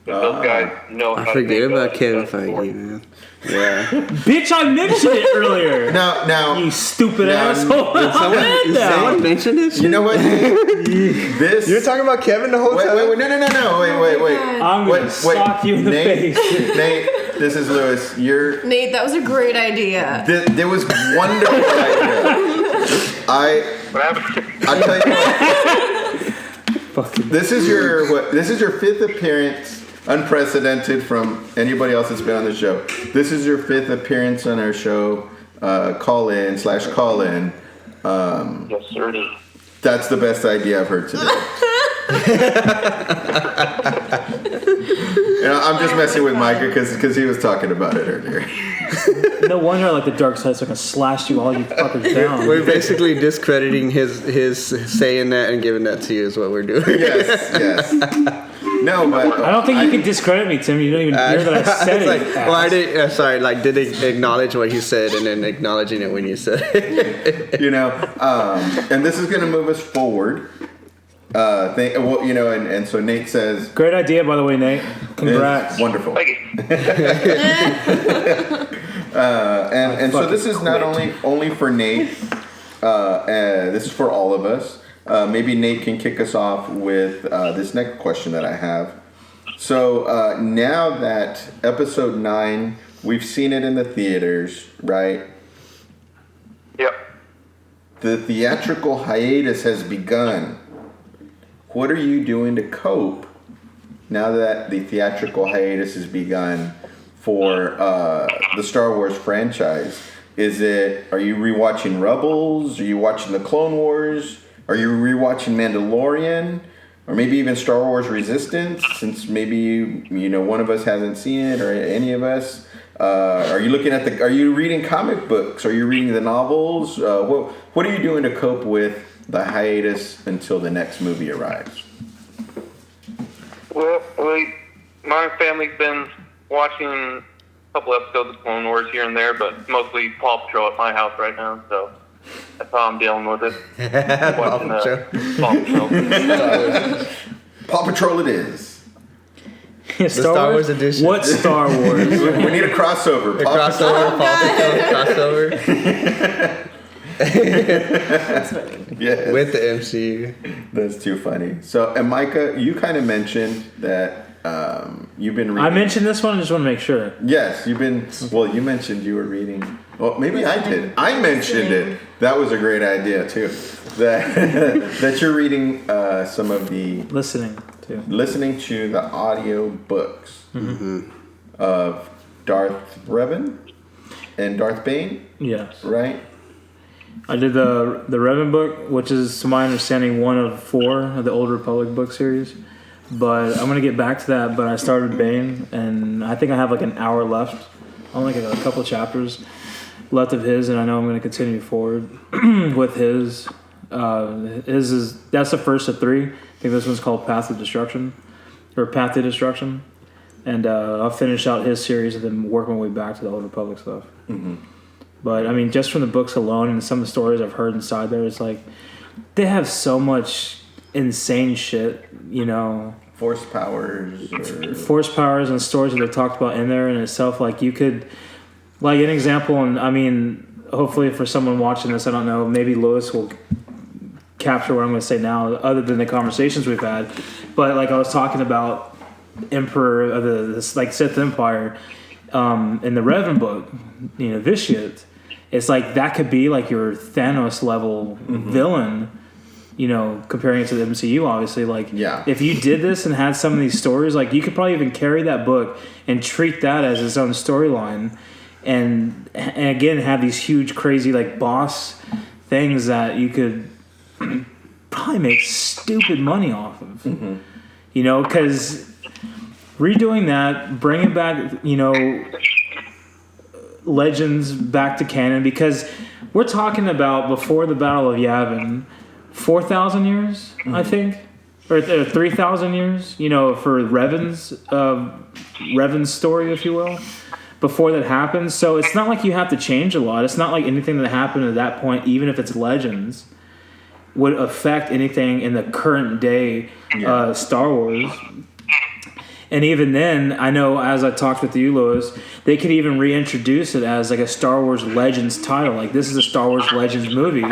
Those guys know how to forget make about a Kevin story. Feige, man. Yeah. Bitch, I mentioned it earlier. Now, You stupid Now, asshole. Did someone mention this? you know what? This. You're talking about Kevin the whole Wait, time? wait, no, wait. I'm going to sock you in the Nate, face. Nate, this is Lewis. Nate, that was a great idea. There was wonderful idea. I'll tell you what. This is your fifth appearance, unprecedented from anybody else that's been on the show. This is your fifth appearance on our show. Call in. Yes, sir. That's the best idea I've heard today. I'm just messing with Micah because he was talking about it earlier. No wonder the dark side's gonna slash you all you fuckers down. We're basically discrediting his saying that and giving that to you is what we're doing. Yes. No, but I don't think you can discredit me, Tim. You don't even hear that I said it. I didn't. Sorry. Did they acknowledge what he said and then acknowledging it when you said it? And this is gonna move us forward. And so Nate says, Great idea, by the way, Nate. Congrats. Wonderful. Thank you. And so this is not only for Nate. This is for all of us. Maybe Nate can kick us off with this next question that I have. So now that episode 9, we've seen it in the theaters, right? Yep. The theatrical hiatus has begun. What are you doing to cope now that the theatrical hiatus has begun for the Star Wars franchise? Are you rewatching Rebels? Are you watching the Clone Wars? Are you rewatching Mandalorian? Or maybe even Star Wars Resistance, since maybe one of us hasn't seen it, or any of us? Are you reading comic books? Are you reading the novels? What are you doing to cope with the hiatus until the next movie arrives? Well, my family's been watching a couple episodes of Clone Wars here and there, but mostly Paw Patrol at my house right now, so that's how I'm dealing with it. Watching Paw Patrol. Paw Patrol it is. Star Wars edition. What Star Wars? We need a crossover. Paw Patrol crossover. That's funny. Yes. With the MCU. That's too funny. So, and Micah, you kind of mentioned that you've been reading. I mentioned this one. I just want to make sure. Yes, you've been. Well, you mentioned you were reading. Well, maybe I did. I mentioned it. That was a great idea too. That you're reading some of the Listening to the audio books of Darth Revan and Darth Bane. Yes. Right. I did the Revan book, which is, to my understanding, one of 4 of the Old Republic book series. But I'm gonna get back to that. But I started Bane, and I think I have an hour left. I only got a couple chapters left of his, and I know I'm gonna continue forward with his. That's the first of 3. I think this one's called Path of Destruction, or Path to Destruction, and I'll finish out his series and then work my way back to the Old Republic stuff. Mm-hmm. But I mean, just from the books alone and some of the stories I've heard inside there, it's they have so much insane shit, Force powers and stories that they talked about in there in itself. You could, an example, and I mean, hopefully for someone watching this, I don't know, maybe Lewis will capture what I'm going to say now, other than the conversations we've had. But like I was talking about Emperor of the like Sith Empire in the Revan book, Vitiate. It's like that could be like your Thanos level villain. Comparing it to the MCU, obviously, like if you did this and had some of these stories, like you could probably even carry that book and treat that as its own storyline, and again have these huge, crazy like boss things that you could probably make stupid money off of. Because redoing that, bringing back Legends back to canon, because we're talking about before the Battle of Yavin. 4,000 years, I think, or 3,000 years. For Revan's story, if you will, before that happens. So it's not like you have to change a lot. It's not like anything that happened at that point, even if it's Legends, would affect anything in the current day Star Wars. And even then, I know as I talked with you, Lewis, they could even reintroduce it as like a Star Wars Legends title. Like this is a Star Wars Legends movie.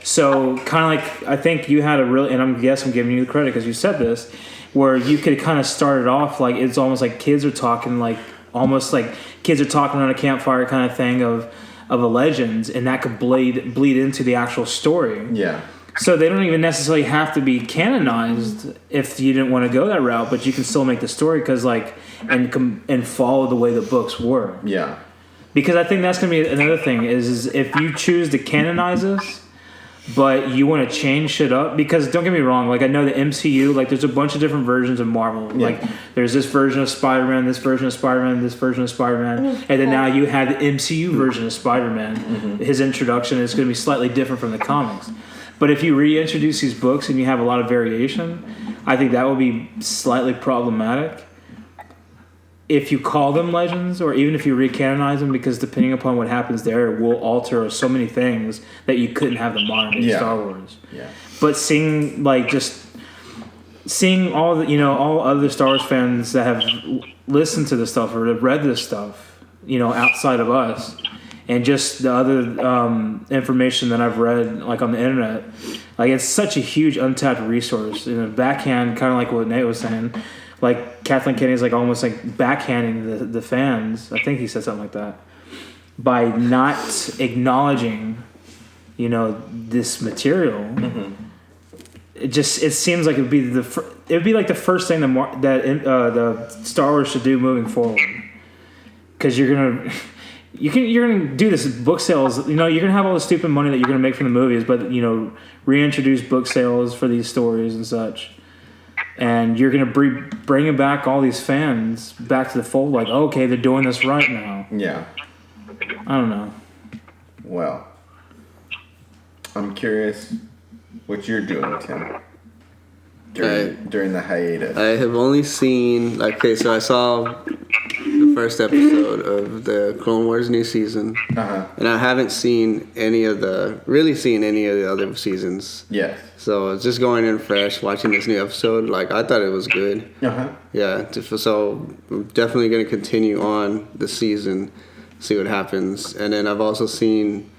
So kind of like, I think you had a really, and I'm giving you the credit because you said this, where you could kind of start it off like it's almost like kids are talking, like almost like kids are talking around a campfire kind of thing of a Legends, and that could bleed into the actual story. Yeah. So they don't even necessarily have to be canonized if you didn't want to go that route, but you can still make the story and follow the way the books were. Yeah. Because I think that's going to be another thing is if you choose to canonize this, but you want to change shit up, because don't get me wrong, like I know the MCU, like there's a bunch of different versions of Marvel. Yeah. Like there's this version of Spider-Man, this version of Spider-Man, this version of Spider-Man, and then now you have the MCU version of Spider-Man. His introduction is going to be slightly different from the comics. But if you reintroduce these books and you have a lot of variation, I think that would be slightly problematic. If you call them Legends, or even if you recanonize them, because depending upon what happens there, it will alter so many things that you couldn't have the modern day Star Wars. Yeah. But seeing all the all other Star Wars fans that have listened to this stuff or have read this stuff, outside of us, and just the other information that I've read, like on the internet, like it's such a huge untapped resource. Backhand, kind of like what Nate was saying. Like Kathleen Kennedy's like almost like backhanding the fans. I think he said something like that by not acknowledging, this material. It seems like it'd be like the first thing that the Star Wars should do moving forward, because you're gonna do this book sales. You're gonna have all the stupid money that you're gonna make from the movies, but reintroduce book sales for these stories and such. And you're going to bring back all these fans back to the fold, like, okay, they're doing this right now. Yeah. I don't know. Well, I'm curious what you're doing, Tim, during the hiatus. I have only seen, so I saw the first episode of the Clone Wars new season. And I haven't seen any of the other seasons. Yes. So it's just going in fresh, watching this new episode. Like, I thought it was good. Yeah. So I'm definitely going to continue on the season, see what happens. And then I've also seen,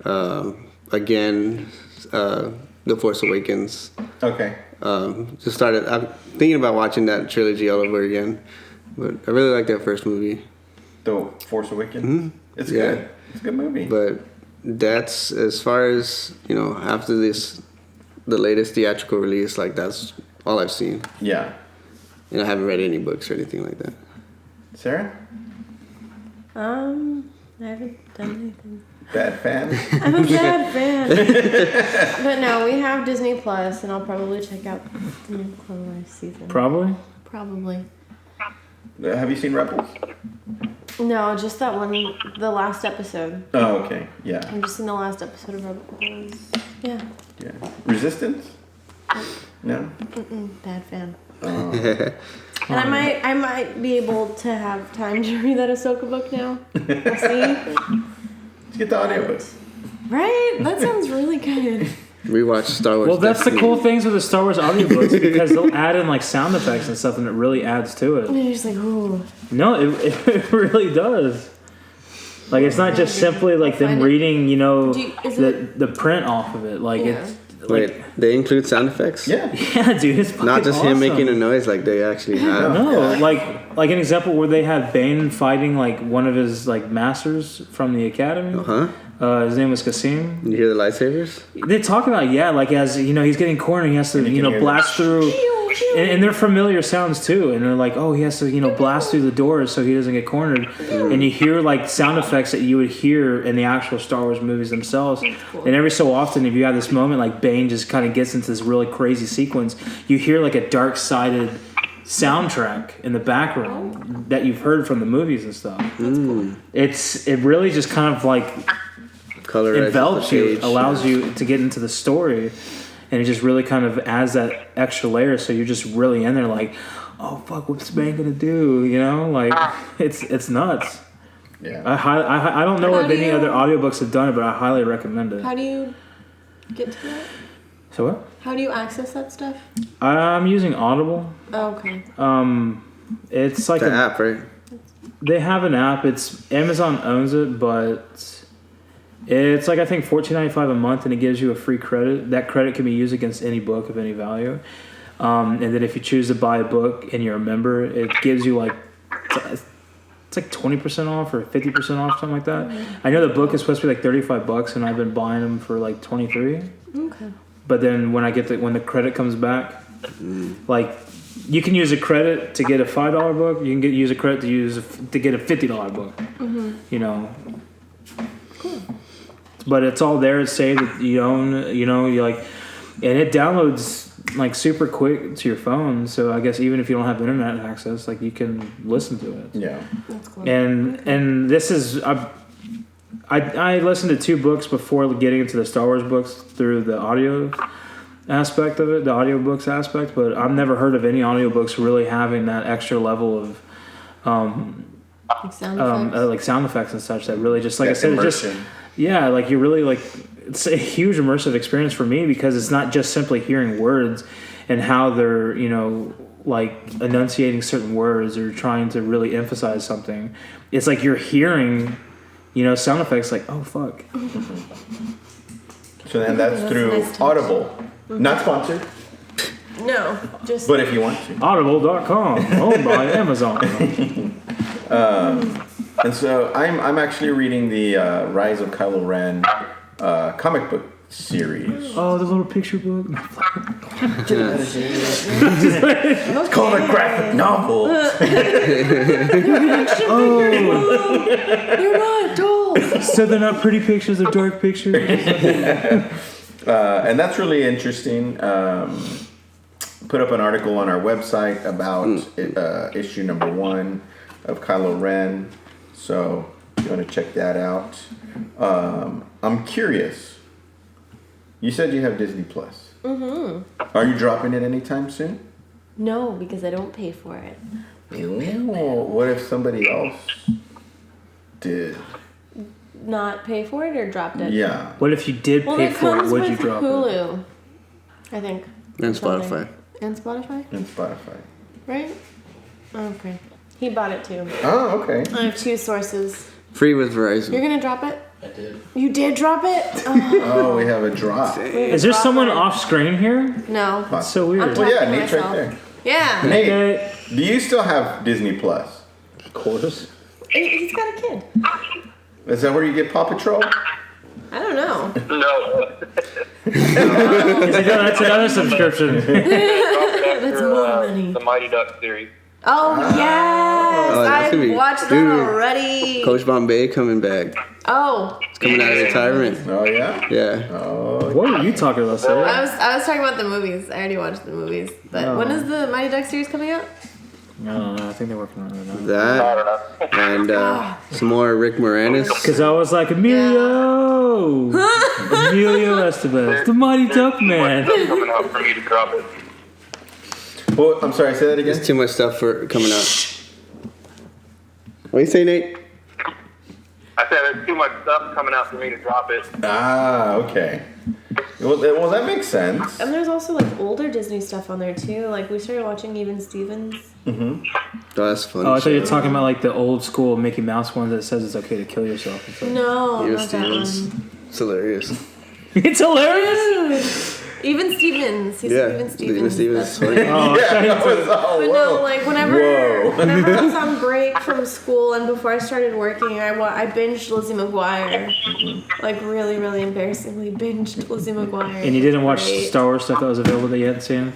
again, The Force Awakens. Okay. I'm thinking about watching that trilogy all over again. But I really like that first movie. The Force Awakens? Mm-hmm. It's good. It's a good movie. But that's, as far as, after the latest theatrical release, like, that's all I've seen. Yeah. And I haven't read any books or anything like that. Sarah? I haven't done anything. Bad fan? I'm a bad fan. But no, we have Disney Plus, and I'll probably check out the new Clone Wars season. Probably? Probably. Have you seen Rebels? No, just that one, the last episode. Oh, okay. Yeah. I'm just in the last episode of Rebels. Yeah. Yeah. Resistance? No? Bad fan. And I might be able to have time to read that Ahsoka book now. We'll see. Let's get the audiobook. Right? That sounds really good. We watch Star Wars. Well, that's the cool things with the Star Wars audiobooks, because they'll add in like sound effects and stuff, and it really adds to it. And you're just like, ooh. No, it really does. Like it's not just simply like them find it. reading, you know, Is the print off of it. Like Yeah. it's Wait, like they include sound effects? Yeah. yeah, dude, it's fucking Not just awesome. him making a noise, like they actually have. No, like an example where they had Bane fighting like one of his like masters from the academy. His name was Kasim. You hear the lightsabers? They talk about like as you know he's getting cornered, he has to you can hear blast through, and they're familiar sounds too. And they're like, oh, he has to blast through the doors so he doesn't get cornered. And you hear like sound effects that you would hear in the actual Star Wars movies themselves. And every so often, if you have this moment like Bane just kind of gets into this really crazy sequence, you hear like a dark-sided soundtrack in the background that you've heard from the movies and stuff. It really just kind of like Colorizes envelops the you, page. allows you to get into the story, and it just really kind of adds that extra layer. So you're just really in there, like, oh fuck, what's Bane gonna do? You know, like it's nuts. Yeah. I don't know How if do any you- other audiobooks have done it, but I highly recommend it. How do you get to that? So what? How do you access that stuff? I'm using Audible. Oh, okay. It's like The app, right? they have an app. It's Amazon owns it, but it's like I think $14.95 a month, and it gives you a free credit. That credit can be used against any book of any value. And then if you choose to buy a book and you're a member, it gives you like it's like 20% off or 50% off, something like that. I know the book is supposed to be like $35, and I've been buying them for like $23. Okay. But then when the credit comes back, like you can use a credit to get a $5 book. You can use a credit to get a $50 book. You know. Cool. But it's all there. It's saved. You own. You know. You like, and it downloads like super quick to your phone. So I guess even if you don't have internet access, like you can listen to it. Yeah. That's cool. And this is I listened to 2 books before getting into the Star Wars books through the audio aspect of it, the audiobooks aspect, but I've never heard of any audiobooks really having that extra level of Like sound effects. like sound effects and such that really just like I said, it just Immersion. like you really like it's a huge immersive experience for me because it's not just simply hearing words and how they're, like enunciating certain words or trying to really emphasize something. It's like you're hearing sound effects like, oh, fuck. So then that's That's through nice touch. Audible. Not sponsored, No, just but if you want to. Audible.com, owned by Amazon. And so I'm actually reading the Rise of Kylo Ren comic book series. Oh, the little picture book. It's called a graphic novel. they're not dolls. So they're not pretty pictures, they're dark pictures. And that's really interesting. Put up an article on our website about issue number 1 of Kylo Ren. So if you want to check that out. I'm curious. You said you have Disney Plus. Mm-hmm. Are you dropping it anytime soon? No, because I don't pay for it. What if somebody else did? Not pay for it or dropped it? Yeah. What if you did Well, pay it for it? comes Would with you drop it? Hulu, I think. And Something. Spotify. And Spotify, And Spotify. right? Okay. He bought it too. Oh, okay. I have 2 sources. Free with Verizon. You're gonna drop it? I did. You did drop it? Oh, Oh, we have a drop. Is there someone off screen here? No. That's so weird. Well, yeah, Talking to Nate's right myself. there. Yeah. Nate, Okay. do you still have Disney Plus? Of course. He's got a kid. Is that where you get Paw Patrol? I don't know. No. He's like, oh, that's another subscription. That's more money. The Mighty Duck series. Oh, yes! Oh, that's gonna I've be- watched dude. that already. Coach Bombay coming back. Oh. He's coming out of retirement. Oh, yeah? Yeah. Oh, What are you talking about, Sarah? I was talking about the movies. I already watched the movies. But when is the Mighty Duck series coming out? I don't know. I think they're working on it right now. I That don't know. and some more Rick Moranis. Because I was like, Emilio! Emilio Estevez, the Mighty Duck Man. Stuff coming out for me to drop it. well, I'm sorry, say that again? There's too much stuff for coming out. What do you say, Nate? I said there's too much stuff coming out for me to drop it. Ah, okay. Well, that makes sense. And there's also like older Disney stuff on there too. Like we started watching Even Stevens. Mm-hmm. Oh, that's funny. Oh, I thought you were talking about like the old school Mickey Mouse one that says it's okay to kill yourself. It's like, No, Even not that Stevens. one. It's hilarious. it's hilarious. Even Stevens. He Yeah, said Even Stevens. Even Stevens. That's Funny. Oh, Yeah, that was, But no, like whenever Whoa. I was on break from school and before I started working, I binged Lizzie McGuire. Like really, really embarrassingly binged Lizzie McGuire. And you didn't watch Great. Star Wars stuff that was available that you hadn't seen?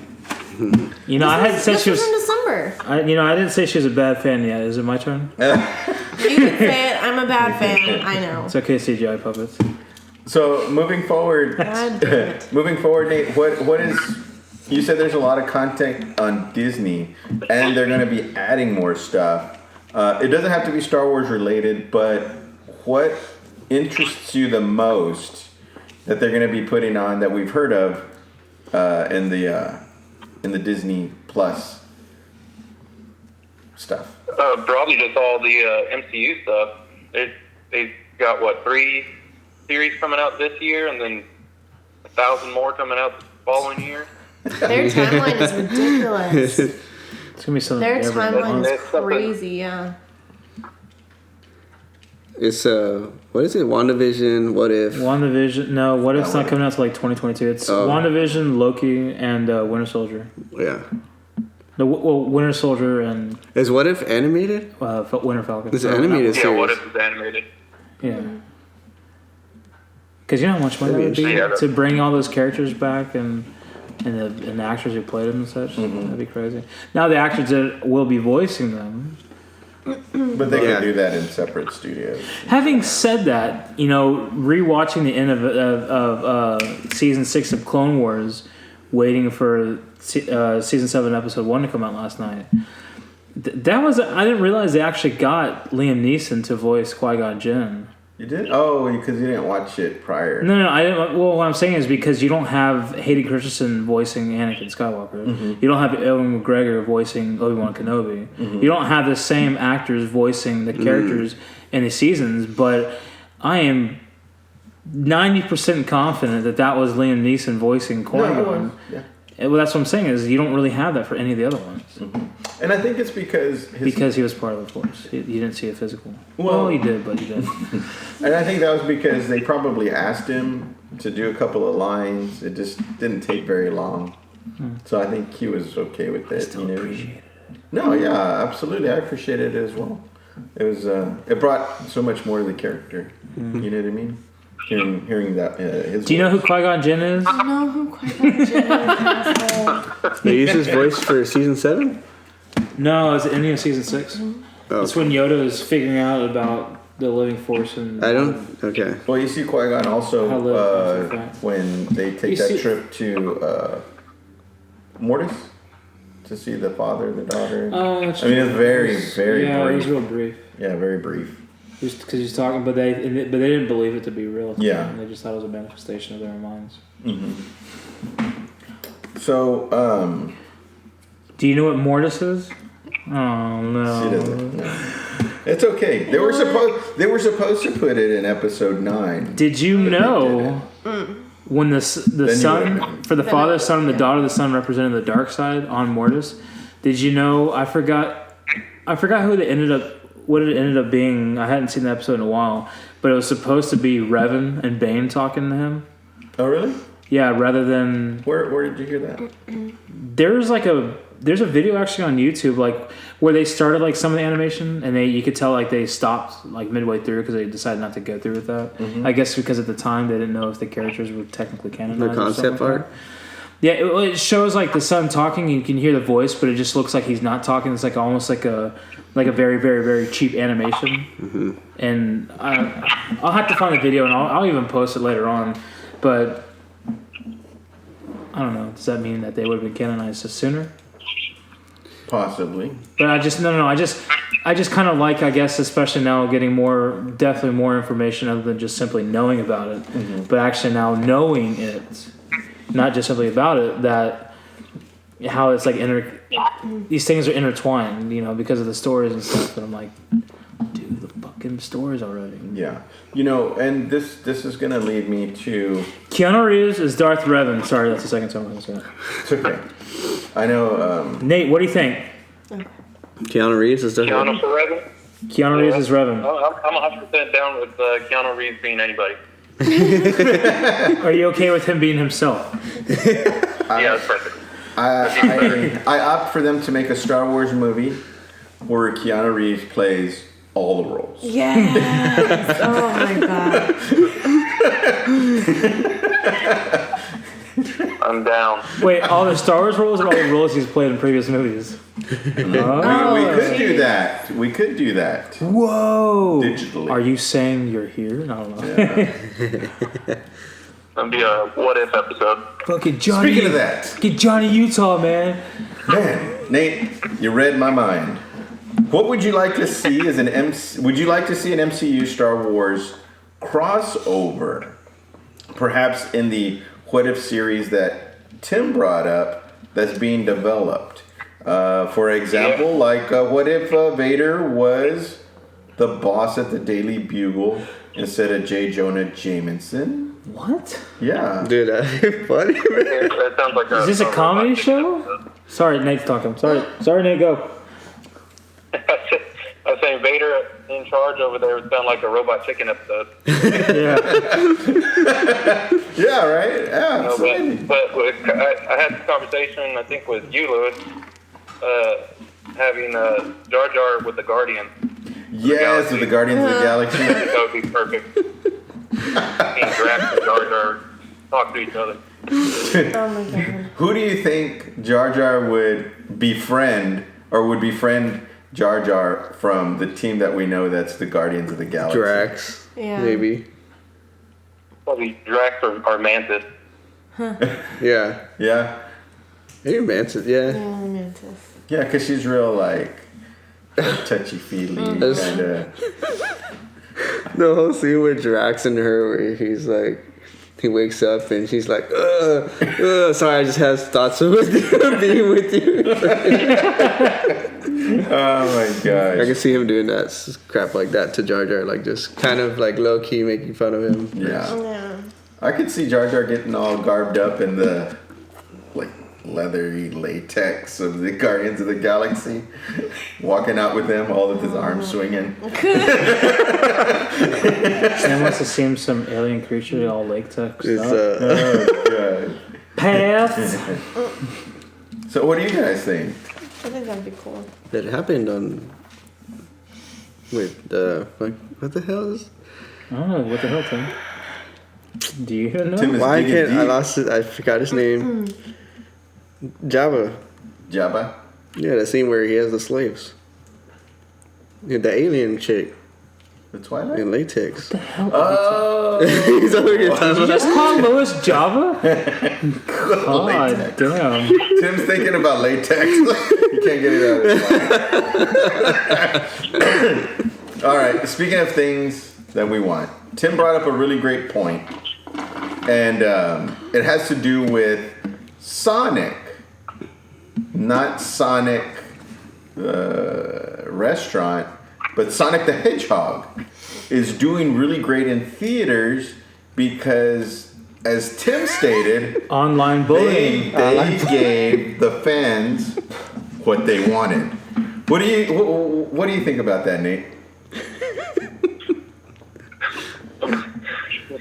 You know, I hadn't said This she was. was in December. I didn't say she was a bad fan yet. Is it my turn? You can say it. I'm a bad fan. I know. It's okay, CGI puppets. So moving forward, God damn it. Nate, what is? You said there's a lot of content on Disney, and they're going to be adding more stuff. It doesn't have to be Star Wars related, but what interests you the most that they're going to be putting on that we've heard of in the Disney Plus stuff? Probably just all the MCU stuff. They've got, 3 series coming out this year, and then 1,000 more coming out the following year. Their timeline is ridiculous. It's gonna be something. Their every timeline month. is crazy. Yeah. It's what is it? WandaVision. What if? WandaVision. No, what if's not coming out till like 2022. It's WandaVision, Loki, and Winter Soldier. Yeah. Winter Soldier and Is What If animated? Winter Falcon. It's animated Yeah, series. what if it's animated? Yeah. Because you know how much money it would be Yeah, to bring all those characters back and the actors who played them and such. That'd be crazy. Now the actors that will be voicing them. But they can do that in separate studios. Having said that, rewatching the end of season 6 of Clone Wars, waiting for season 7 episode 1 to come out last night. That was I didn't realize they actually got Liam Neeson to voice Qui-Gon Jinn. You did? Oh, because you didn't watch it prior. No, I didn't. Well, what I'm saying is because you don't have Hayden Christensen voicing Anakin Skywalker. You don't have Ewan McGregor voicing Obi-Wan Kenobi. You don't have the same actors voicing the characters in the seasons, but I am 90% confident that was Liam Neeson voicing Qui-Gon. No, it was. Yeah. Well, that's what I'm saying is you don't really have that for any of the other ones. And I think it's because Because he was part of the Force. You didn't see a physical. Well, he did, but he didn't. And I think that was because they probably asked him to do a couple of lines. It just didn't take very long. So I think he was okay with it. Still appreciate it. No, yeah, absolutely. I appreciate it as well. It was it brought so much more to the character. You know what I mean? Hearing that his Do you know who Qui-Gon Jinn is? I know who Qui-Gon Jinn is. They used his voice for season 7. No, it's the ending of season 6. Oh. It's when Yoda is figuring out about the living force and. I don't. Okay. Well, you see Qui-Gon also when they take that trip to Mortis to see the father, the daughter. Oh, that's I mean, it's very, very yeah, brief. it was real brief. Yeah, very brief. Because he's talking, but they didn't believe it to be real. Yeah. They just thought it was a manifestation of their own minds. So, do you know what Mortis is? Oh no. she doesn't. No. It's okay. They were supposed to put it in episode 9. Did you know when the son for the father, son, and the daughter, the son represented the dark side on Mortis? Did you know? I forgot who they ended up. What it ended up being. I hadn't seen the episode in a while, but it was supposed to be Revan and Bane talking to him. Oh, really? Yeah, rather than. Where did you hear that? There's a video actually on YouTube where they started some of the animation and you could tell they stopped midway through because they decided not to go through with that. I guess because at the time they didn't know if the characters were technically canonized. The concept art. Yeah, it shows the son talking and you can hear the voice, but it just looks like he's not talking. It's almost like a very, very, very cheap animation. And I'll have to find the video and I'll even post it later on. But I don't know. Does that mean that they would have been canonized sooner? Possibly. But I just kind of I guess, especially now getting definitely more information other than just simply knowing about it, but actually now knowing it, not just simply about it, that how it's these things are intertwined, because of the stories and stuff. And I'm like, dude, the fucking stories already. Yeah. And this is gonna lead me to Keanu Reeves is Darth Revan. Sorry, that's the second time I said that. It's okay. I know. Nate, what do you think? Keanu Reeves is Darth Keanu Vader. for Revan? Keanu Reeves is Revan. I'm 100% down with Keanu Reeves being anybody. Are you okay with him being himself? Yeah, that's perfect. I opt for them to make a Star Wars movie where Keanu Reeves plays all the roles. Yes. Oh my god. I'm down. Wait, all the Star Wars roles or all the roles he's played in previous movies? Oh. We could do that. We could do that. Whoa! Digitally. Are you saying you're here? I don't know. Yeah. That'll be a what if episode. Fucking Johnny. Speaking of that, Get Johnny Utah, man. man, Nate, you read my mind. What would you like to see as an Would you like to see an MCU Star Wars crossover? Perhaps in the What If series that Tim brought up that's being developed. For example, like what if Vader was the boss at the Daily Bugle instead of J. Jonah Jameson? What? Yeah. Dude, that'd be funny, man. That sounds like Is this a comedy show? Sorry, Nate's talking. Sorry, Nate, go. I was saying Vader in charge over there would sound like a Robot Chicken episode. Yeah. Yeah, right? Yeah, No, absolutely. but I had this conversation, I think, with you, Lewis, having Jar Jar with the Guardians. Yes, with the Guardians of the Galaxy. That would be perfect. Seeing Drax and Jar Jar talk to each other. Oh my god. Who do you think Jar Jar would befriend Jar Jar from the team that we know that's the Guardians of the Galaxy? Drax. Yeah. Maybe. Probably Drax or Mantis. Yeah. Yeah? Maybe Mantis, yeah. Yeah, Mantis. Yeah, because she's real, like, touchy-feely, kind of. The whole scene with Drax and her where he's like, he wakes up and she's like, sorry, I just have thoughts of being with you. Oh my gosh. I can see him doing that crap like that to Jar Jar, like just kind of like low key making fun of him. Yeah. Yeah. I could see Jar Jar getting all garbed up in the, like, leathery latex of the Guardians of the Galaxy, walking out with them, all with his arms swinging. Sam wants to see some alien creature all latex. It's Oh god. Path. So what do you guys think? I think that'd be cool. that happened on. Wait, what the hell is? I don't know. What the hell, Tim? Do you even know? Tim is Why digging can't I deep. lost it? I forgot his name. Jabba. Jabba? Yeah, that scene where he has the slaves. Yeah, the alien chick The Twilight? in latex. Oh! He's over here talking Did you about. just call Lewis Java? God Latex. damn. Tim's thinking about latex. He can't get it out. All right. Speaking of things that we want, Tim brought up a really great point, and it has to do with Sonic, not Sonic restaurant, but Sonic the Hedgehog is doing really great in theaters because, as Tim stated, Online bullying. they gave the fans what they wanted. What do you think about that, Nate?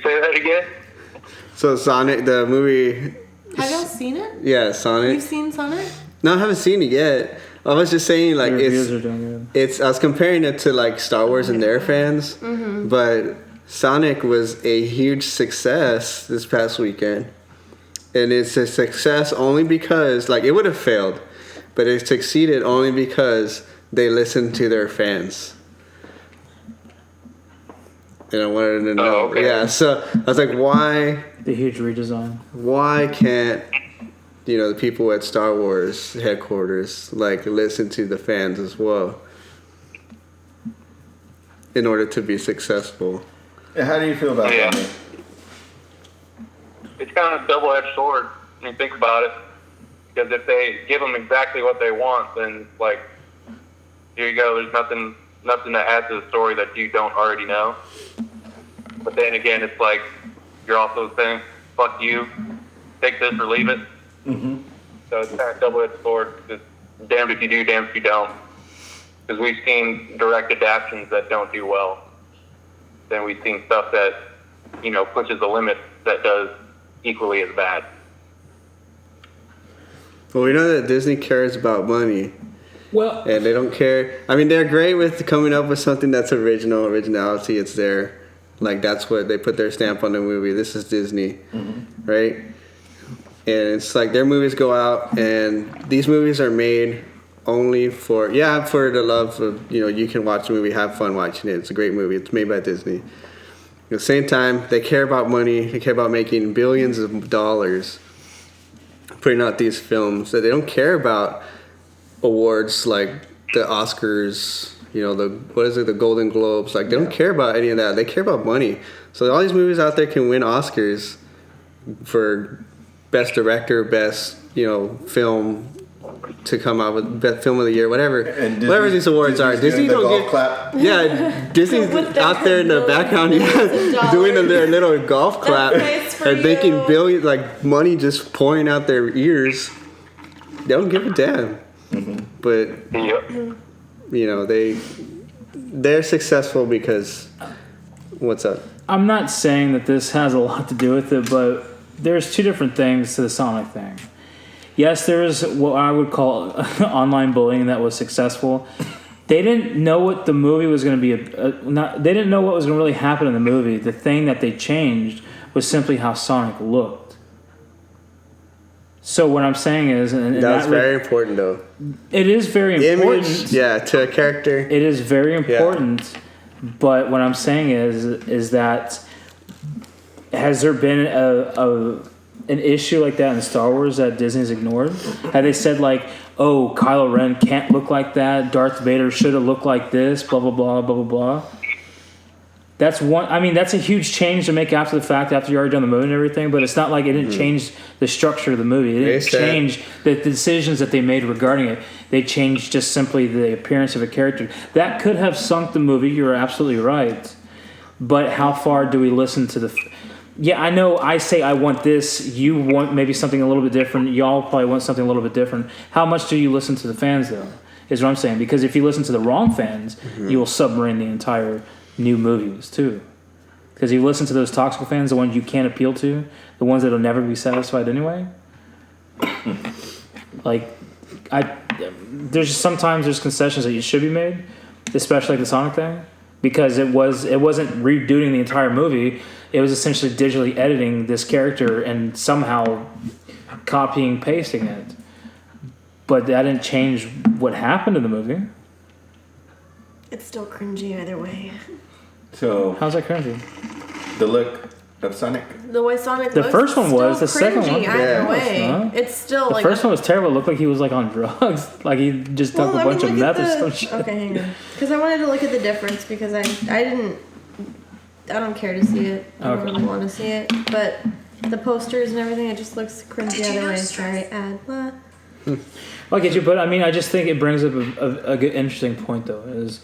Say that again? So Sonic, the movie. Have y'all seen it? Yeah, Sonic. You've seen Sonic? No, I haven't seen it yet. I was just saying, like, The reviews are it's doing good. I was comparing it to like Star Wars and their fans, but Sonic was a huge success this past weekend, and it's a success only because, like, it would have failed, but it succeeded only because they listened to their fans. And I wanted to know, Oh, okay. yeah. So I was like, why The huge redesign. can't the people at Star Wars headquarters like listen to the fans as well in order to be successful? How do you feel about Yeah. that, Nate? It's kind of a double-edged sword when you think about it. Because if they give them exactly what they want, then, like, here you go. There's nothing to add to the story that you don't already know. But then again, it's like you're also fuck you, take this or leave it. Mm-hmm. So it's kind of double-edged sword. Just damned if you do, damned if you don't. Because we've seen direct adaptions that don't do well. Then we've seen stuff that, pushes the limit that does equally as bad. Well, we know that Disney cares about money. Well, And they don't care. I mean, they're great with coming up with something that's originality. It's there. Like, that's what they put their stamp on the movie. This is Disney, right? And it's like their movies go out, and these movies are made only for the love of, you can watch the movie, have fun watching it. It's a great movie. It's made by Disney. At the same time, they care about money. They care about making billions of dollars putting out these films. That they don't care about awards like the Oscars, the Golden Globes. Like, they don't care about any of that. They care about money. So all these movies out there can win Oscars for best director, best, film to come out with best film of the year, whatever. And whatever these awards are. Disney don't golf get clap. Yeah, Disney's With out there in the background doing their little golf clap and making billions, like money just pouring out their ears. They don't give a damn. But Yep. they're successful because what's up? I'm not saying that this has a lot to do with it, but there's two different things to the Sonic thing. Yes, there's what I would call online bullying that was successful. They didn't know what the movie was going to be. They didn't know what was going to really happen in the movie. The thing that they changed was simply how Sonic looked. So what I'm saying is, That's very important, though. It is very important. Image, to a character. It is very important. But what I'm saying is that has there been an issue like that in Star Wars that Disney's ignored? Have they said like, oh, Kylo Ren can't look like that, Darth Vader should have looked like this, blah blah blah blah blah blah? That's one. I mean, that's a huge change to make after the fact, after you already done the movie and everything. But it's not like it didn't change the structure of the movie. It didn't change the decisions that they made regarding it. They changed just simply the appearance of a character. That could have sunk the movie. You're absolutely right. But how far do we listen to the? Yeah, I know. I say I want this. You want maybe something a little bit different. Y'all probably want something a little bit different. How much do you listen to the fans, though? Is what I'm saying. Because if you listen to the wrong fans, you will submarine the entire new movies too. Because you listen to those toxic fans, the ones you can't appeal to, the ones that'll never be satisfied anyway. Sometimes there's concessions that you should be made, especially like the Sonic thing, because it wasn't redoing the entire movie. It was essentially digitally editing this character and somehow copying, pasting it. But that didn't change what happened in the movie. It's still cringy either way. So How's that cringy? the look of Sonic. The way Sonic The looks first one is was, still the second one- cringy either Yeah. way. No, it's not. It's still The like first one was terrible. It looked like he was like on drugs. Like he just took a bunch of meth or some shit. Okay, hang on. Because I wanted to look at the difference because I don't care to see it. I don't Okay. really want to see it. But the posters and everything, it just looks cringy either way. Sorry, add. I get you, but I mean, I just think it brings up a good, interesting point, though. Is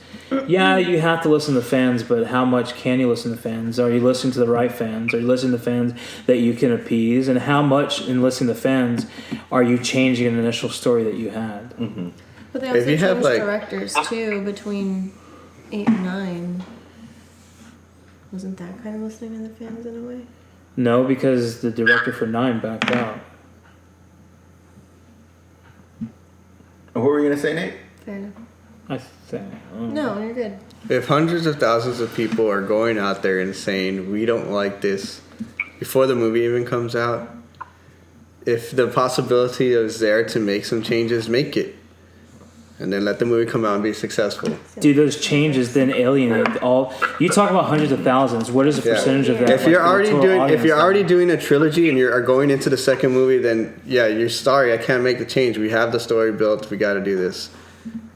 you have to listen to fans, but how much can you listen to fans? Are you listening to the right fans? Are you listening to fans that you can appease? And how much in listening to fans are you changing an initial story that you had? Mm-hmm. But they If also you have, changed like- directors too between 8 and 9. Wasn't that kind of listening to the fans in a way? No, because the director for 9 backed out. What were you gonna say, Nate? Fair enough. I think. No, you're good. If hundreds of thousands of people are going out there and saying we don't like this before the movie even comes out, if the possibility is there to make some changes, make it. And then let the movie come out and be successful. Do those changes then alienate all? You talk about hundreds of thousands. What is the percentage of that? If you're like, the total already audience? doing a trilogy and you're going into the second movie, then you're sorry, I can't make the change. We have the story built. We got to do this.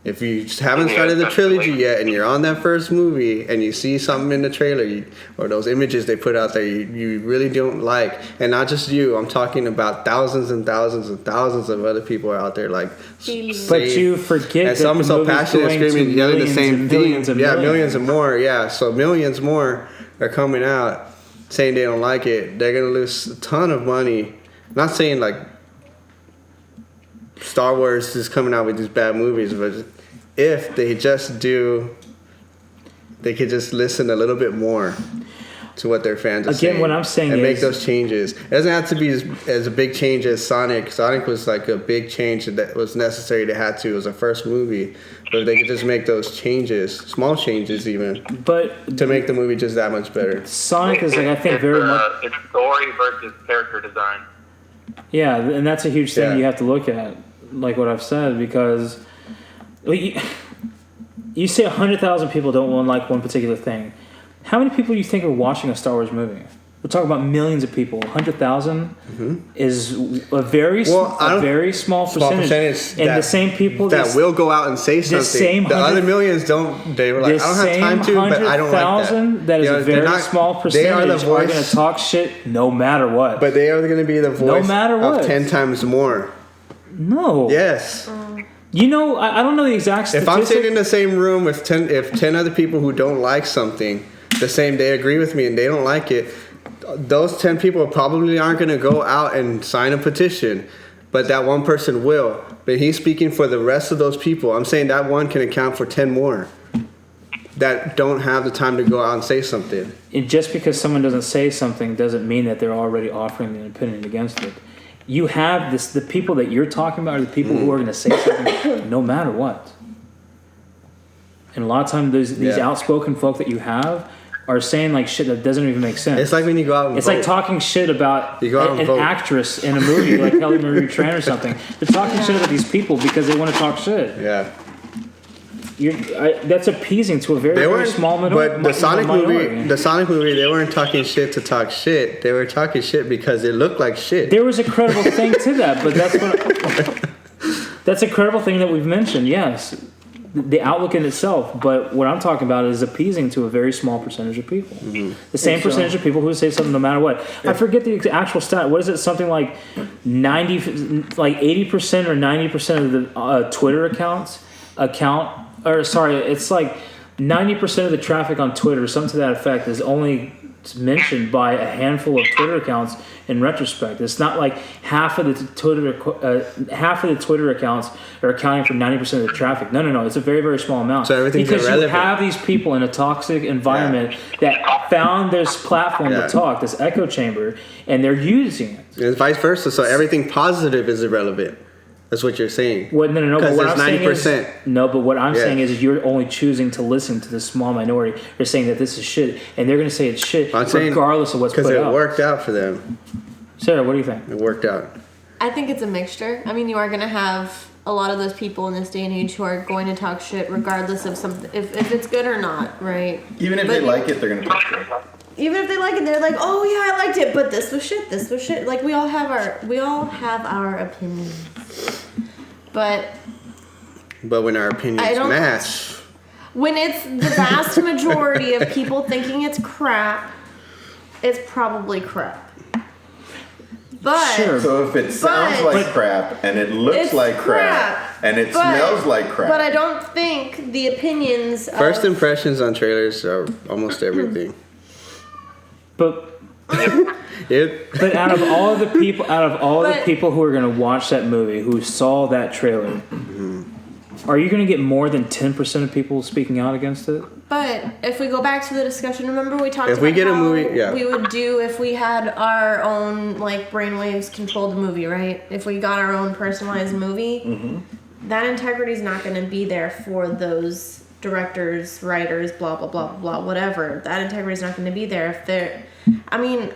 If you just haven't started the trilogy yet and you're on that first movie and you see something in the trailer or those images they put out there you really don't like, and not just you, I'm talking about thousands and thousands and thousands of other people are out there like. But you forget and that some the so movie's passionate, going to screaming, yelling the millions same and thing. millions and millions. Millions and more. Yeah, so millions more are coming out. saying they don't like it, they're gonna lose a ton of money. Not saying like Star Wars is coming out with these bad movies, but if they just do, they could just listen a little bit more to what their fans are saying. Again, what I'm saying and is, make those changes. It doesn't have to be as a big change as Sonic. Sonic was like a big change that was necessary to have to. It was a first movie. But if they could just make those changes, small changes even, but to make the movie just that much better. Sonic is like, I think, very much... It's story versus character design. Yeah, and that's a huge thing Yeah. you have to look at, like what I've said, because you say 100,000 people don't like one particular thing. How many people do you think are watching a Star Wars movie? We're talking about millions of people. 100,000 is a very small percentage. And the same people that will go out and say something. The other millions don't. They were like, I don't have time to, but I don't like that. That is a very small percentage. They are the voice. Are going to talk shit no matter what. But they are going to be the voice no matter what. Of 10 times more. No. Yes. You know, I don't know the exact statistic. If I'm sitting in the same room with 10 other people who don't like something, they agree with me and they don't like it, those 10 people probably aren't going to go out and sign a petition, but that one person will. But he's speaking for the rest of those people. I'm saying that one can account for 10 more that don't have the time to go out and say something. And just because someone doesn't say something doesn't mean that they're already offering an opinion against it. You have the people that you're talking about are the people who are going to say something no matter what. And a lot of times these outspoken folk that you have are saying like shit that doesn't even make sense. It's like when you go out and It's vote. like talking shit about an vote. actress in a movie like Kelly Marie Tran or something. They're talking shit about these people because they want to talk shit. Yeah. That's appeasing to a very small minority. But the Sonic movie, they weren't talking shit to talk shit. They were talking shit because it looked like shit. There was a credible thing to that, but that's a credible thing that we've mentioned. Yes, the outlook in itself. But what I'm talking about is appeasing to a very small percentage of people. The same percentage of people who say something no matter what. I forget the actual stat. What is it? Something like 80% or 90% of the Twitter accounts it's like 90% of the traffic on Twitter, something to that effect, is only mentioned by a handful of Twitter accounts in retrospect. It's not like half of the Twitter accounts are accounting for 90% of the traffic. No. It's a very, very small amount. So everything's because irrelevant. you have these people in a toxic environment that found this platform to talk, this echo chamber, and they're using it. It's vice versa. So everything positive is irrelevant. That's what you're saying. Well, no. Because But it's 90%. But what I'm saying is you're only choosing to listen to this small minority. They're saying that this is shit, and they're going to say it's shit regardless of what's put out. Because it worked out for them. Sarah, what do you think? It worked out. I think it's a mixture. I mean, you are going to have a lot of those people in this day and age who are going to talk shit regardless of something, if it's good or not, right? Even if they like it, they're going to talk shit. Even if they like it, they're like, "Oh yeah, I liked it, but this was shit." Like we all have our opinions. But when our opinions match, when it's the vast majority of people thinking it's crap, it's probably crap. But sure. So if it sounds like crap and it looks like crap and it smells like crap, but I don't think the opinions. First impressions on trailers are almost everything. But But out of all the people who are going to watch that movie, who saw that trailer, are you going to get more than 10% of people speaking out against it? But if we go back to the discussion, remember we talked about we would do if we had our own like brainwaves controlled movie, right? If we got our own personalized movie, that integrity is not going to be there for those directors, writers, blah blah blah blah, whatever. That integrity is not going to be there if they're. I mean,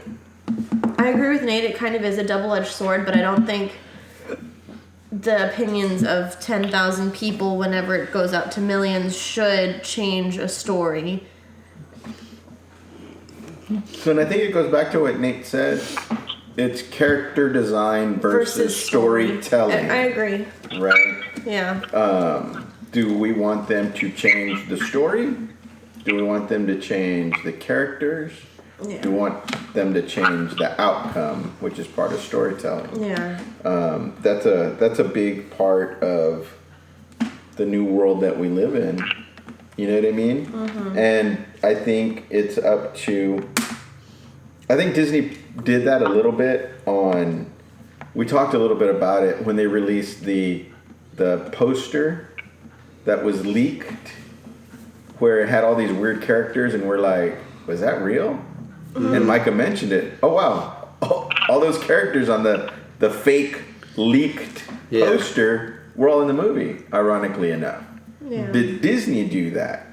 I agree with Nate. It kind of is a double-edged sword, but I don't think the opinions of 10,000 people, whenever it goes out to millions, should change a story. So, and I think it goes back to what Nate said. It's character design versus storytelling. I agree. Right? Yeah. Do we want them to change the story? Do we want them to change the characters? Yeah. Do we want them to change the outcome, which is part of storytelling? Yeah. That's a big part of the new world that we live in. You know what I mean? And I think it's up to I think Disney did that a little bit on. We talked a little bit about it when they released the poster that was leaked, where it had all these weird characters, and we're like, was that real? And Micah mentioned it. Oh wow, all those characters on the fake leaked poster were all in the movie. Ironically enough, did Disney do that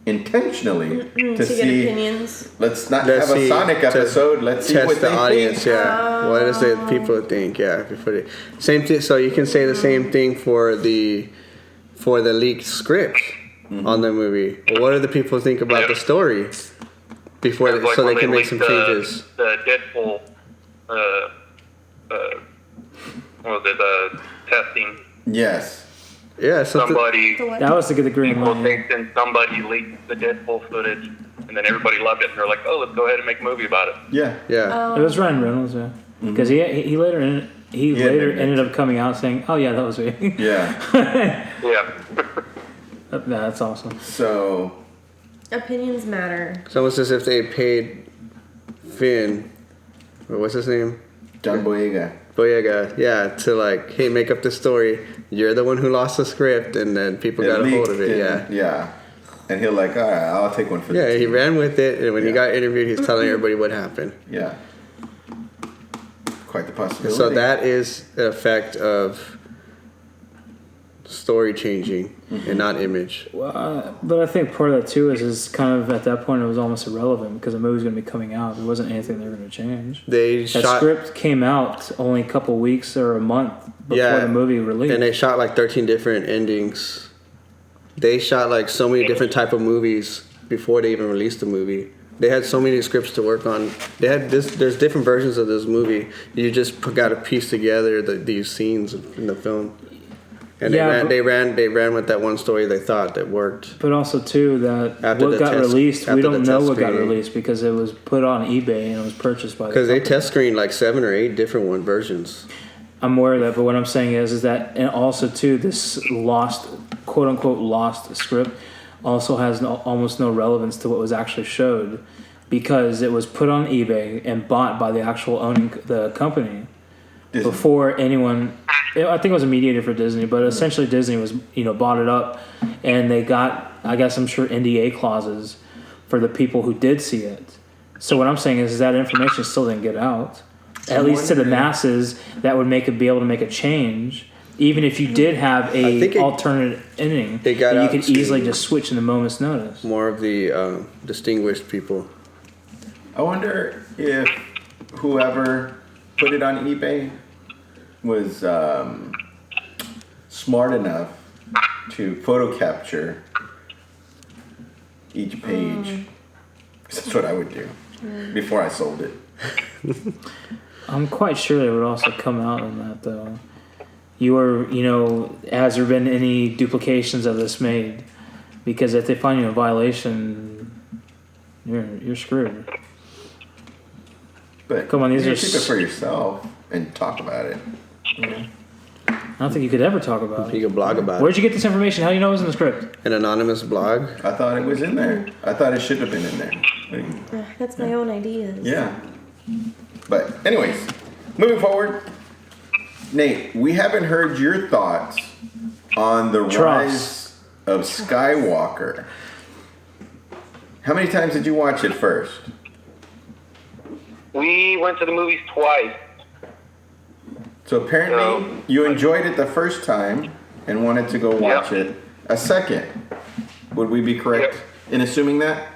intentionally to see? Get opinions. Let's not have a Sonic episode. Let's see what the audience. Think. Yeah, what does the people think? Yeah, before same thing. So you can say the same thing for the leaked script on the movie. Well, what do the people think about the story before, so they can make some changes? The Deadpool, what was it? The testing. Yes. Yeah, somebody. That was to get the green light. And somebody leaked the Deadpool footage, and then everybody loved it, and they're like, "Oh, let's go ahead and make a movie about it." Yeah, yeah. It was Ryan Reynolds, yeah, because he later ended up coming out saying, "Oh yeah, that was me." Yeah. Yeah. That's awesome. So, opinions matter. It's almost as if they paid Finn, or what's his name? John Boyega, yeah, to like, hey, make up the story. You're the one who lost the script, and then people got a hold of it. Yeah. And he'll like, all right, I'll take one for the team. He ran with it, and when he got interviewed, he's telling everybody what happened. Yeah. Quite the possibility. So that is the effect of story changing and not image. Well, but I think part of that too is kind of at that point it was almost irrelevant because the movie's going to be coming out. There wasn't anything they were going to change. That script came out only a couple weeks or a month before the movie released, and they shot like 13 different endings. They shot like so many different type of movies before they even released the movie. They had so many scripts to work on. They had there's different versions of this movie. You just got to piece together these scenes in the film. And they ran with that one story they thought that worked. But also too that what got released, we don't know what got released because it was put on eBay and it was purchased by. Because they test screened like 7 or 8 different versions. I'm aware of that, but what I'm saying is that, and also too, this lost, quote unquote, lost script also has almost no relevance to what was actually showed because it was put on eBay and bought by the actual owning the company. Disney. Before anyone, I think it was a mediator for Disney, but essentially Disney was, bought it up, and they got, I guess I'm sure, NDA clauses for the people who did see it. So what I'm saying is that information still didn't get out, at least to the masses that would be able to make a change. Even if you did have a alternate ending, you could easily just switch in a moment's notice. More of the distinguished people. I wonder if whoever put it on eBay was smart enough to photo capture each page. That's what I would do before I sold it. I'm quite sure they would also come out on that though. Has there been any duplications of this made? Because if they find you in violation, you're screwed. But come on, keep it for yourself and talk about it. Yeah. I don't think you could ever talk about it. You could blog about it. Where'd you get this information? How do you know it was in the script? An anonymous blog. I thought it was in there. I thought it should have been in there. That's my own ideas. Yeah. But anyways, moving forward, Nate, we haven't heard your thoughts on the rise of Skywalker. How many times did you watch it first? We went to the movies twice. So apparently you enjoyed it the first time and wanted to go watch it a second. Would we be correct in assuming that?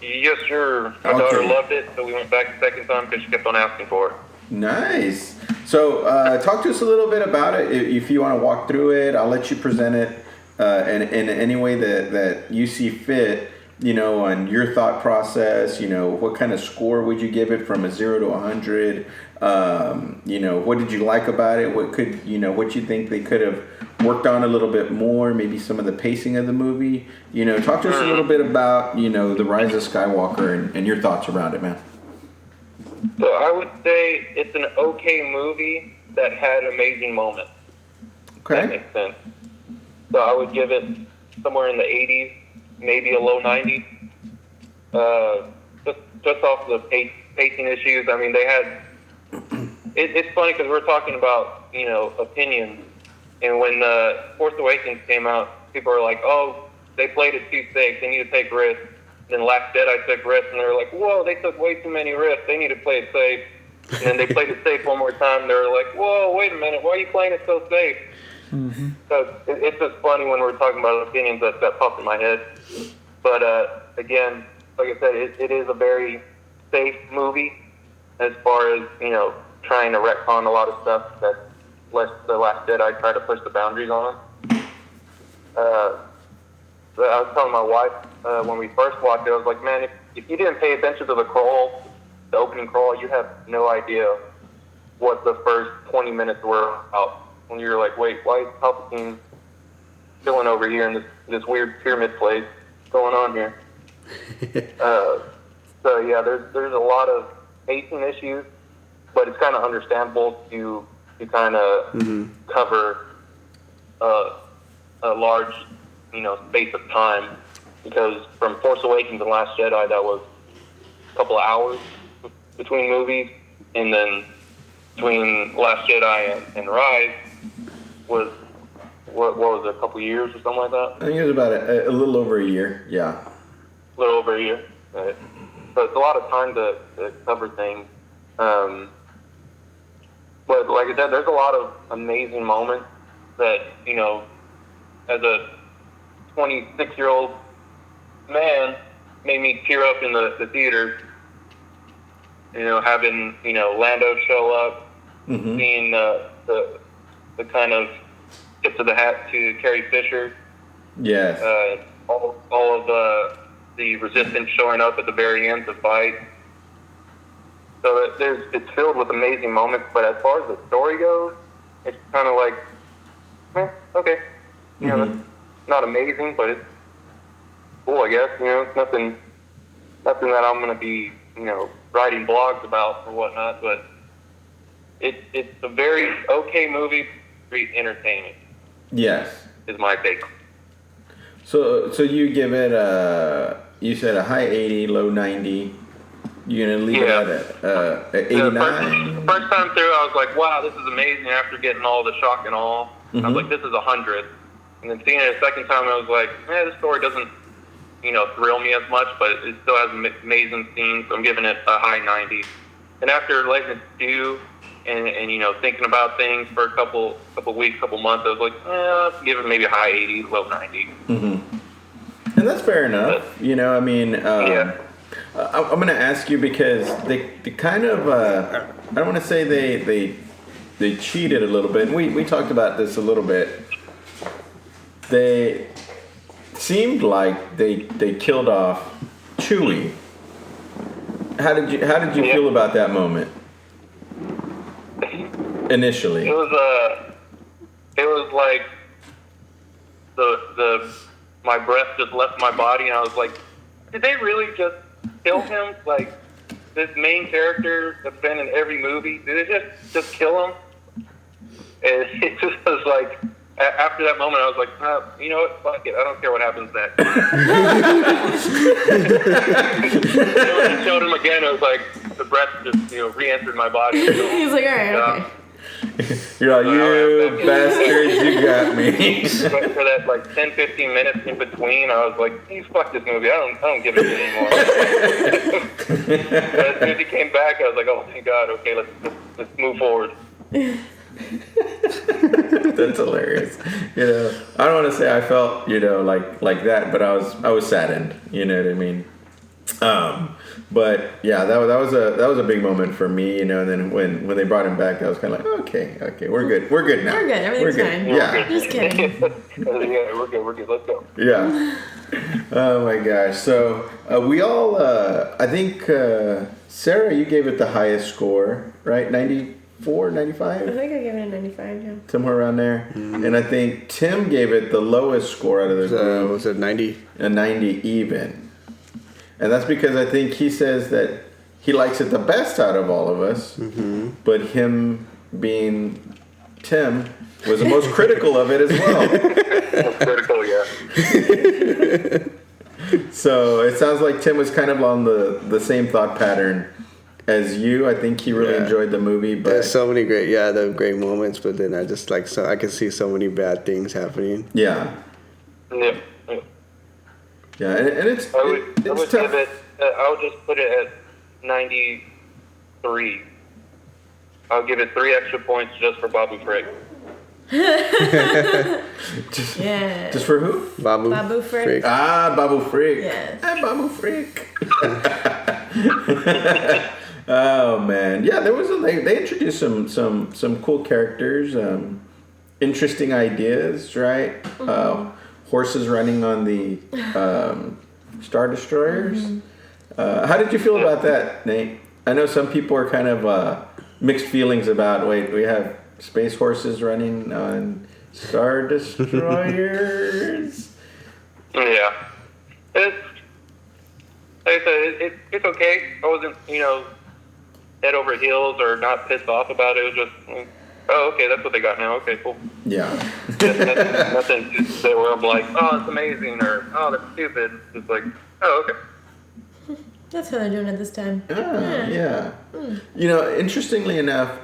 Yes, sir. My daughter loved it, so we went back the second time because she kept on asking for it. Nice. So talk to us a little bit about it. If you want to walk through it, I'll let you present it in any way that you see fit. On your thought process, what kind of score would you give it from a 0 to 100? What did you like about it? What you think they could have worked on a little bit more? Maybe some of the pacing of the movie. Talk to us a little bit about, the rise of Skywalker and your thoughts around it, man. So I would say it's an okay movie that had amazing moments. Okay. That makes sense. So I would give it somewhere in the 80s. Maybe a low 90s. Just just off the pacing issues, I mean, they had. It's funny because we're talking about opinions, and when Force Awakens came out, people were like, "Oh, they played it too safe. They need to take risks." Then Last Jedi took risks, and they were like, "Whoa, they took way too many risks. They need to play it safe." And then they played it safe one more time. And they were like, "Whoa, wait a minute. Why are you playing it so safe?" Mm-hmm. So it's just funny when we're talking about opinions that popped in my head. But again, like I said, it is a very safe movie as far as trying to retcon a lot of stuff that the Last Jedi tried to push the boundaries on. I was telling my wife when we first watched it, I was like, man, if you didn't pay attention to the crawl, the opening crawl, you have no idea what the first 20 minutes were about. When you're like, wait, why is Palpatine chilling over here in this weird pyramid place? What's going on here? So yeah, there's a lot of pacing issues, but it's kind of understandable to kind of cover a large space of time, because from Force Awakens and Last Jedi, that was a couple of hours between movies, and then between Last Jedi and Rise was what was it, a couple of years or something like that? I think it was about a little over a year. Yeah, a little over a year. Right. So it's a lot of time to cover things. But like I said, there's a lot of amazing moments that as a 26-year-old man, made me tear up in the theater. Having Lando show up, seeing the kind of tip of the hat to Carrie Fisher. Yes. All of the resistance showing up at the very end to fight. So it's filled with amazing moments. But as far as the story goes, it's kind of like, okay, it's not amazing, but it's cool, I guess. It's nothing that I'm going to be, writing blogs about or whatnot. But it's a very okay movie, very entertaining. Yes, is my take. So you give it you said a high 80, low 90. You're gonna leave it at 89. The first time through, I was like, "Wow, this is amazing!" After getting all the shock and awe, I was like, "This is 100." And then seeing it a second time, I was like, "This story doesn't, thrill me as much, but it still has amazing scenes." So I'm giving it a high 90. And after letting it stew and thinking about things for a couple weeks, couple months, I was like, give it maybe a high 80, low 90. And that's fair enough. I'm going to ask you because they kind of, I don't want to say they cheated a little bit. We talked about this a little bit. They seemed like they killed off Chewie. How did you feel about that moment? Initially, it was like my breath just left my body, and I was like, did they really just kill him? Like, this main character that's been in every movie, did they just kill him? And it just was like, after that moment, I was like, you know what, fuck it, I don't care what happens next. When he showed him again, it was like, the breath just, re-entered my body. He's like, all right, okay. You're like, you bastards, you got me. But for that 10-15 minutes in between, I was like, you fuck this movie. I don't give a shit anymore. But as soon as he came back, I was like, oh thank God, okay, let's move forward. That's hilarious. I don't want to say I felt like that, but I was saddened. You know what I mean? But yeah, that was a big moment for me, and then when they brought him back, I was kind of like, okay, we're good now. We're good. Everything's fine. Yeah, just kidding. Yeah, we're good. Let's go. Yeah. Oh my gosh. So we all, I think Sarah, you gave it the highest score, right? 94, 95? I think I gave it a 95. Yeah. Somewhere around there. And I think Tim gave it the lowest score out of the group. Was it 90? A 90 even. And that's because I think he says that he likes it the best out of all of us, but him being Tim was the most critical of it as well. Most critical, So it sounds like Tim was kind of on the same thought pattern as you. I think he really enjoyed the movie, but there's so many great moments, but then I just like I can see so many bad things happening. Yeah, Yeah. and it's I would tough. give it. I would just put it at 93. I'll give it 3 extra points just for Babu Frick. Just for who? Babu Frick. Ah, Babu Frick. Yes. Babu Frick. Oh man, yeah. There was they introduced some cool characters, interesting ideas, right? Horses running on the Star Destroyers. How did you feel about that, Nate? I know some people are kind of mixed feelings about. Wait, we have space horses running on Star Destroyers. Yeah, it's like I said, it's okay. I wasn't head over heels or not pissed off about it. It was just, oh, okay, that's what they got now. Okay, cool. Yeah. Nothing where I'm like, oh, it's amazing, or oh, that's stupid. It's like, oh, okay. That's how they're doing it this time. Yeah. Interestingly enough,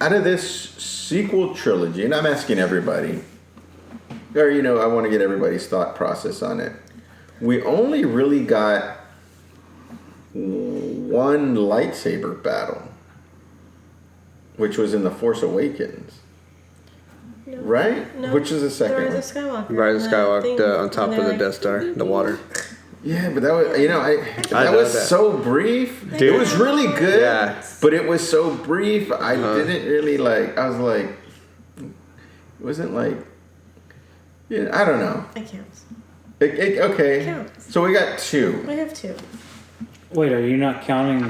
out of this sequel trilogy, and I'm asking everybody, or I want to get everybody's thought process on it. We only really got one lightsaber battle, which was in The Force Awakens. No. Right? No. Which is the second one? Rise of Skywalker. Rise of Skywalker on top of the Death Star, the water. Yeah, but that was, that was so brief. Dude. It was really good, but it was so brief. I didn't really I was like, it wasn't like, I don't know. It counts. Okay. It counts. So we got 2. We have 2. Wait, are you not counting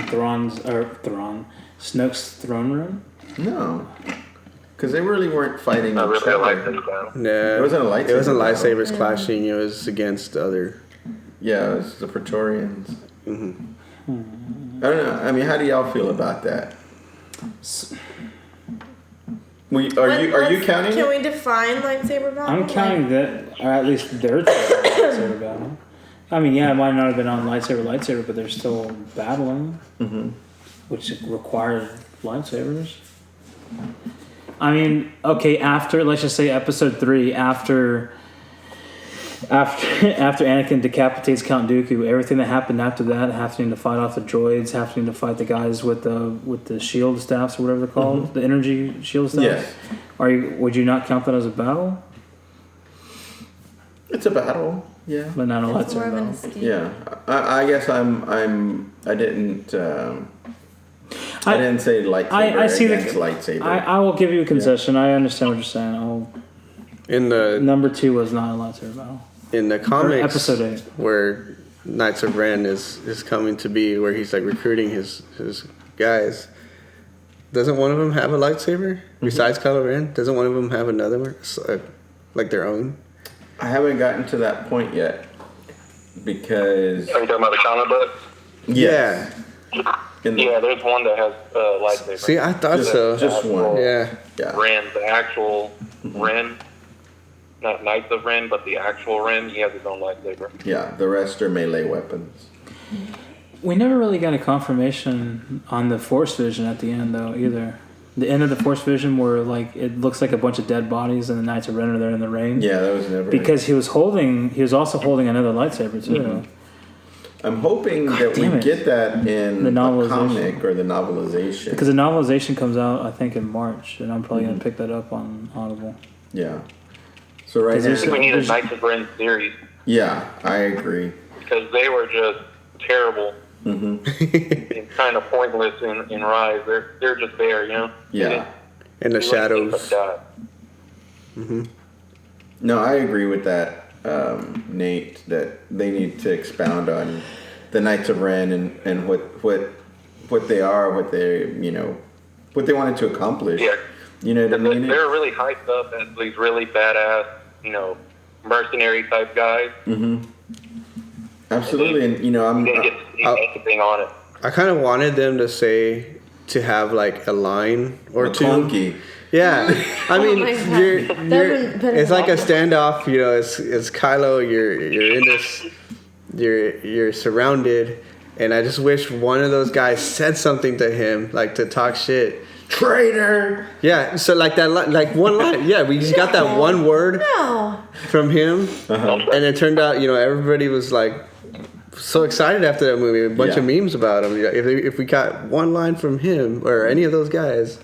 Snoke's throne room? No. Because they really weren't fighting I each really like other. this battle. No, It wasn't a lightsaber It wasn't battle. lightsabers clashing. It was against other. Yeah, it was the Praetorians. Mm-hmm. I don't know. I mean, how do y'all feel about that? Are you counting? Can we define lightsaber battle? I'm counting that, or at least their lightsaber battle. I mean, yeah, it might not have been on lightsaber, but they're still battling, which requires lightsabers. I mean, okay, let's just say episode 3, after Anakin decapitates Count Dooku, everything that happened after that, having to fight off the droids, having to fight the guys with the shield staffs or whatever they're called, the energy shield staffs. Yes. Would you not count that as a battle? It's a battle. Yeah. But not a It's more lightsaber of an battle. escape. Yeah. I guess I didn't say lightsaber I see against lightsaber. I will give you a concession. I understand what you're saying. In the Number 2 was not a lightsaber battle. in the comics, episode 8. where Knights of Ren is coming to be, where he's like recruiting his guys. Doesn't one of them have a lightsaber besides Kylo Ren? Doesn't one of them have another one, like their own? I haven't gotten to that point yet because Are you talking about the comic book? yes. Yeah, there's one that has lightsaber. See, I thought so. Just one. Yeah. Ren, the actual Ren, not Knights of Ren, but the actual Ren, he has his own lightsaber. Yeah, the rest are melee weapons. We never really got a confirmation on the Force vision at the end, though, either. The end of the Force vision where, it looks like a bunch of dead bodies and the Knights of Ren are there in the rain. Yeah, that was never... Because he was also holding another lightsaber, too. Mm-hmm. I'm hoping that we get that in The the novelization. comic or the novelization. Because the novelization comes out, I think, in March, and I'm probably going to pick that up on Audible. Yeah. So right Is I now... think we need a Knights of Ren series Yeah, I agree. because they were just terrible and kind of pointless in Rise. They're just there, Yeah. In the shadows. No, I agree with that, Nate, that they need to expound on the Knights of Ren and what they are, what they wanted to accomplish. Yeah. You know what I mean? They're really hyped up as these really badass, mercenary type guys. Absolutely, and You didn't get to see anything on it. I kind of wanted them to have like a line or two. McClunky. Yeah, I mean, my God. it's like a standoff. You know, it's Kylo. You're in this. You're surrounded, and I just wish one of those guys said something to him, like to talk shit. Traitor. Yeah, so like that, like one line. Yeah, we just got that one word No. from him, and it turned out, everybody was like so excited after that movie. A bunch of memes about him. If we got one line from him or any of those guys,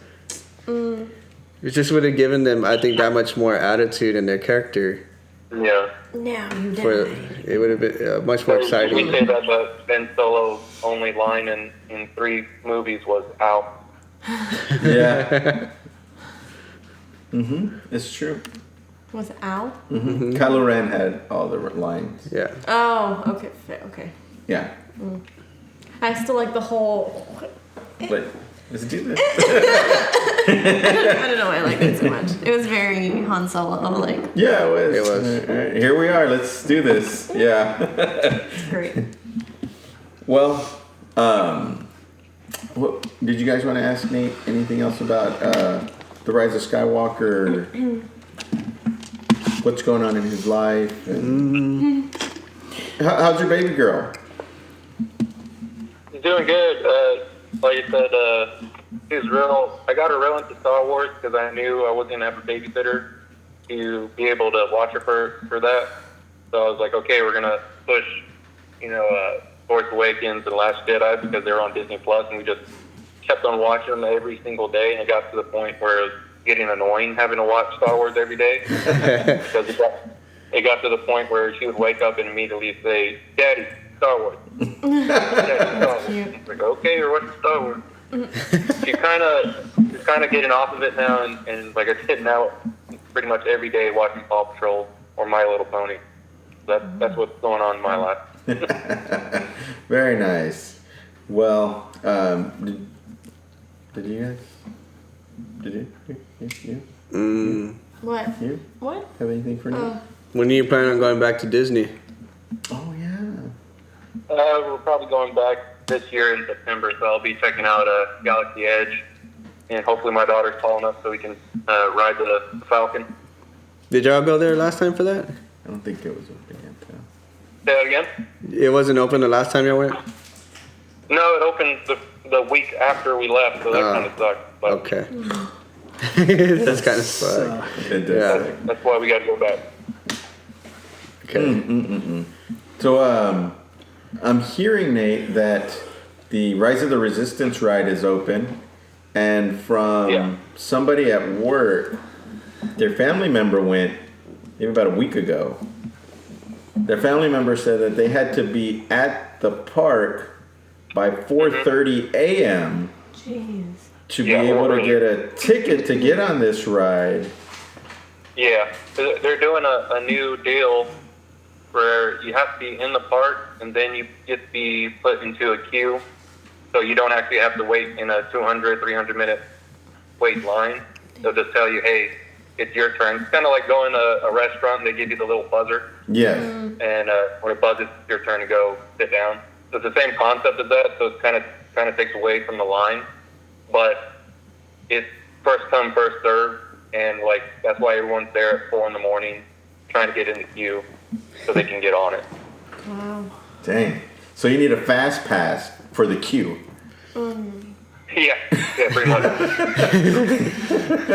it just would have given them, I think, that much more attitude in their character. Yeah. Now you For died. it would have been much more exciting. We say that the Ben Solo's only line in 3 movies was "ow." Yeah. It's true. Was Al? Kylo Ren had all the lines. Yeah. Oh, okay, okay. Yeah. I still like the whole. But let's do this. I don't know why I like it so much. It was very Han Solo, like. Yeah, it was. It was. All right, here we are. Let's do this. Yeah. It's great. Well, what, did you guys want to ask Nate anything else about the Rise of Skywalker? What's going on in his life? And how's your baby girl? She's doing good. Like you said, she's real. I got her real into Star Wars because I knew I wasn't gonna have a babysitter to be able to watch her for that. So I was like, okay, we're gonna push, Force Awakens and Last Jedi because they're on Disney Plus, and we just kept on watching them every single day, and it got to the point where it was getting annoying having to watch Star Wars every day because it got to the point where she would wake up and immediately say, "Daddy, Star Wars." Daddy, Star Wars. I'm like, okay, you're watching Star Wars. She's kind of getting off of it now, and like I said, now pretty much every day watching Paw Patrol or My Little Pony. That's what's going on in my life. Very nice. Well, did you guys? Did you? What? You What? have anything for Nate? When are you planning on going back to Disney? Oh yeah. We're probably going back this year in September, so I'll be checking out Galaxy Edge, and hopefully my daughter's tall enough so we can ride the Falcon. Did y'all go there last time for that? I don't think it was open yet. Though. Say that again? It wasn't open the last time y'all went? No, it opened the week after we left, so that kind of sucked. But Okay. That's kind of suck. It does. Yeah. that's why we got to go back. Okay. So I'm hearing, Nate, that the Rise of the Resistance ride is open, and from somebody at work, their family member went maybe about a week ago. Their family member said that they had to be at the park by 4:30 a.m. Jeez. to be able to get a ticket to get on this ride. Yeah, they're doing a new deal where you have to be in the park and then you get to be put into a queue, so you don't actually have to wait in a 200, 300-minute wait line. They'll just tell you, hey, it's your turn. It's kind of like going to a restaurant and they give you the little buzzer. Yes. And when it buzzes, it's your turn to go sit down. So it's the same concept as that, so it kind of takes away from the line. But it's first come, first serve, and like that's why everyone's there at 4 a.m. trying to get in the queue so they can get on it. Wow. Dang. So you need a fast pass for the queue. Yeah, pretty much.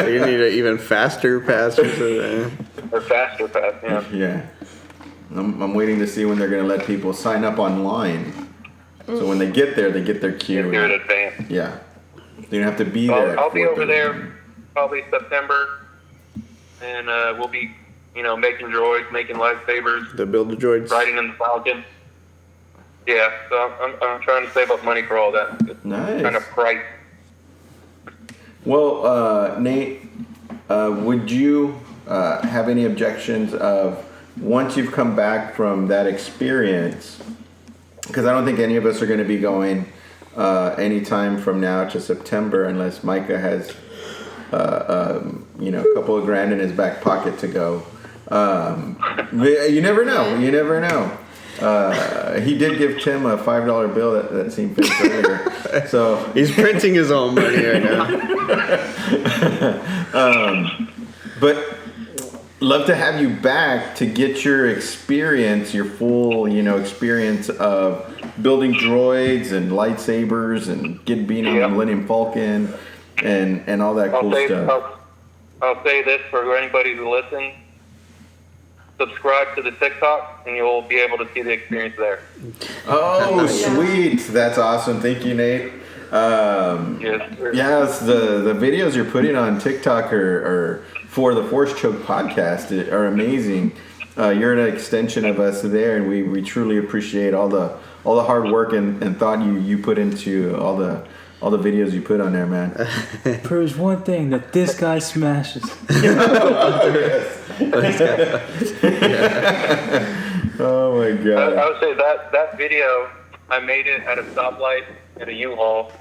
You need an even faster pass or something. Or faster pass, yeah. Yeah. I'm waiting to see when they're going to let people sign up online. So when they get there, they get their queue. Do it in advance. Yeah. You don't have to be there. I'll be over there probably September, and we'll be, making droids, making lightsabers, The build the droids. riding in the Falcon. Yeah, so I'm trying to save up money for all that. It's Nice. kind of price. Well, Nate, would you have any objections of once you've come back from that experience? Because I don't think any of us are going to be going any time from now to September unless Micah has, a couple of grand in his back pocket to go. You never know. You never know. He did give Tim a $5 bill that seemed fake earlier. So He's printing his own money right now. But love to have you back to get your experience, your full, experience of building droids and lightsabers and being on the Millennium Falcon and all that cool stuff. I'll say this for anybody who listens. Subscribe to the TikTok and you'll be able to see the experience there. Oh, sweet. That's awesome. Thank you, Nate. Yes, the videos you're putting on TikTok are for the Force Choke podcast are amazing. You're an extension of us there, and we truly appreciate all the hard work and thought you put into all the videos you put on there, man. Proves one thing, that this guy smashes. Oh my god. I would say that video, I made it at a stoplight at a U-Haul,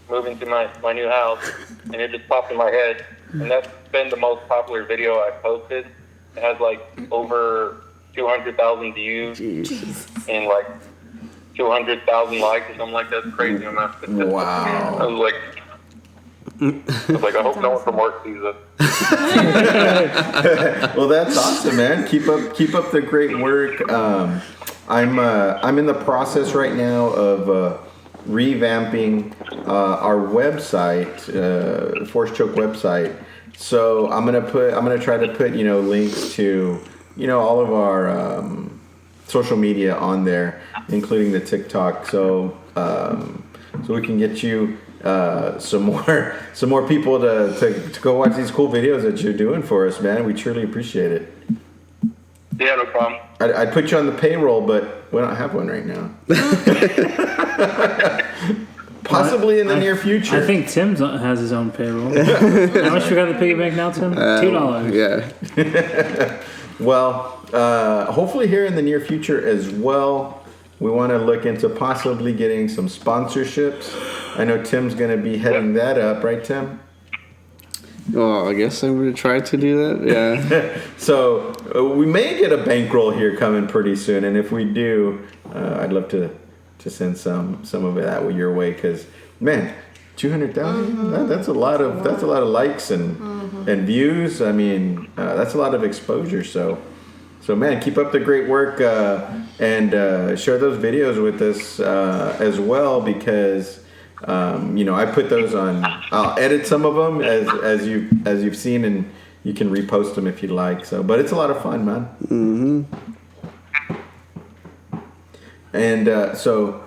moving to my new house, and it just popped in my head. And that's been the most popular video I've posted. It has like over 200,000 views and like 200,000 likes or something like that. It's crazy amount. Wow. I was like, I hope no one from work sees it. Well, that's awesome, man. Keep up the great work. I'm in the process right now of revamping our website, Force Choke website. So I'm gonna try to put links to all of our social media on there, including the TikTok. So we can get you some more people to go watch these cool videos that you're doing for us, man. We truly appreciate it. Yeah, no problem. I'd put you on the payroll, but we don't have one right now. Possibly in the near future. I think Tim has his own payroll. How much we got in the piggy bank now, Tim? $2. Yeah. Well, hopefully here in the near future as well, we want to look into possibly getting some sponsorships. I know Tim's going to be heading that up, right, Tim? Well, I guess I'm going to try to do that, yeah. So we may get a bankroll here coming pretty soon, and if we do, I'd love to send some of that your way, because man, 200,000, that's a lot of likes and views. I mean, that's a lot of exposure. So man, keep up the great work and share those videos with us as well, because I put those on. I'll edit some of them as you've seen, and you can repost them if you'd like. So, but it's a lot of fun, man. Mm-hmm. And so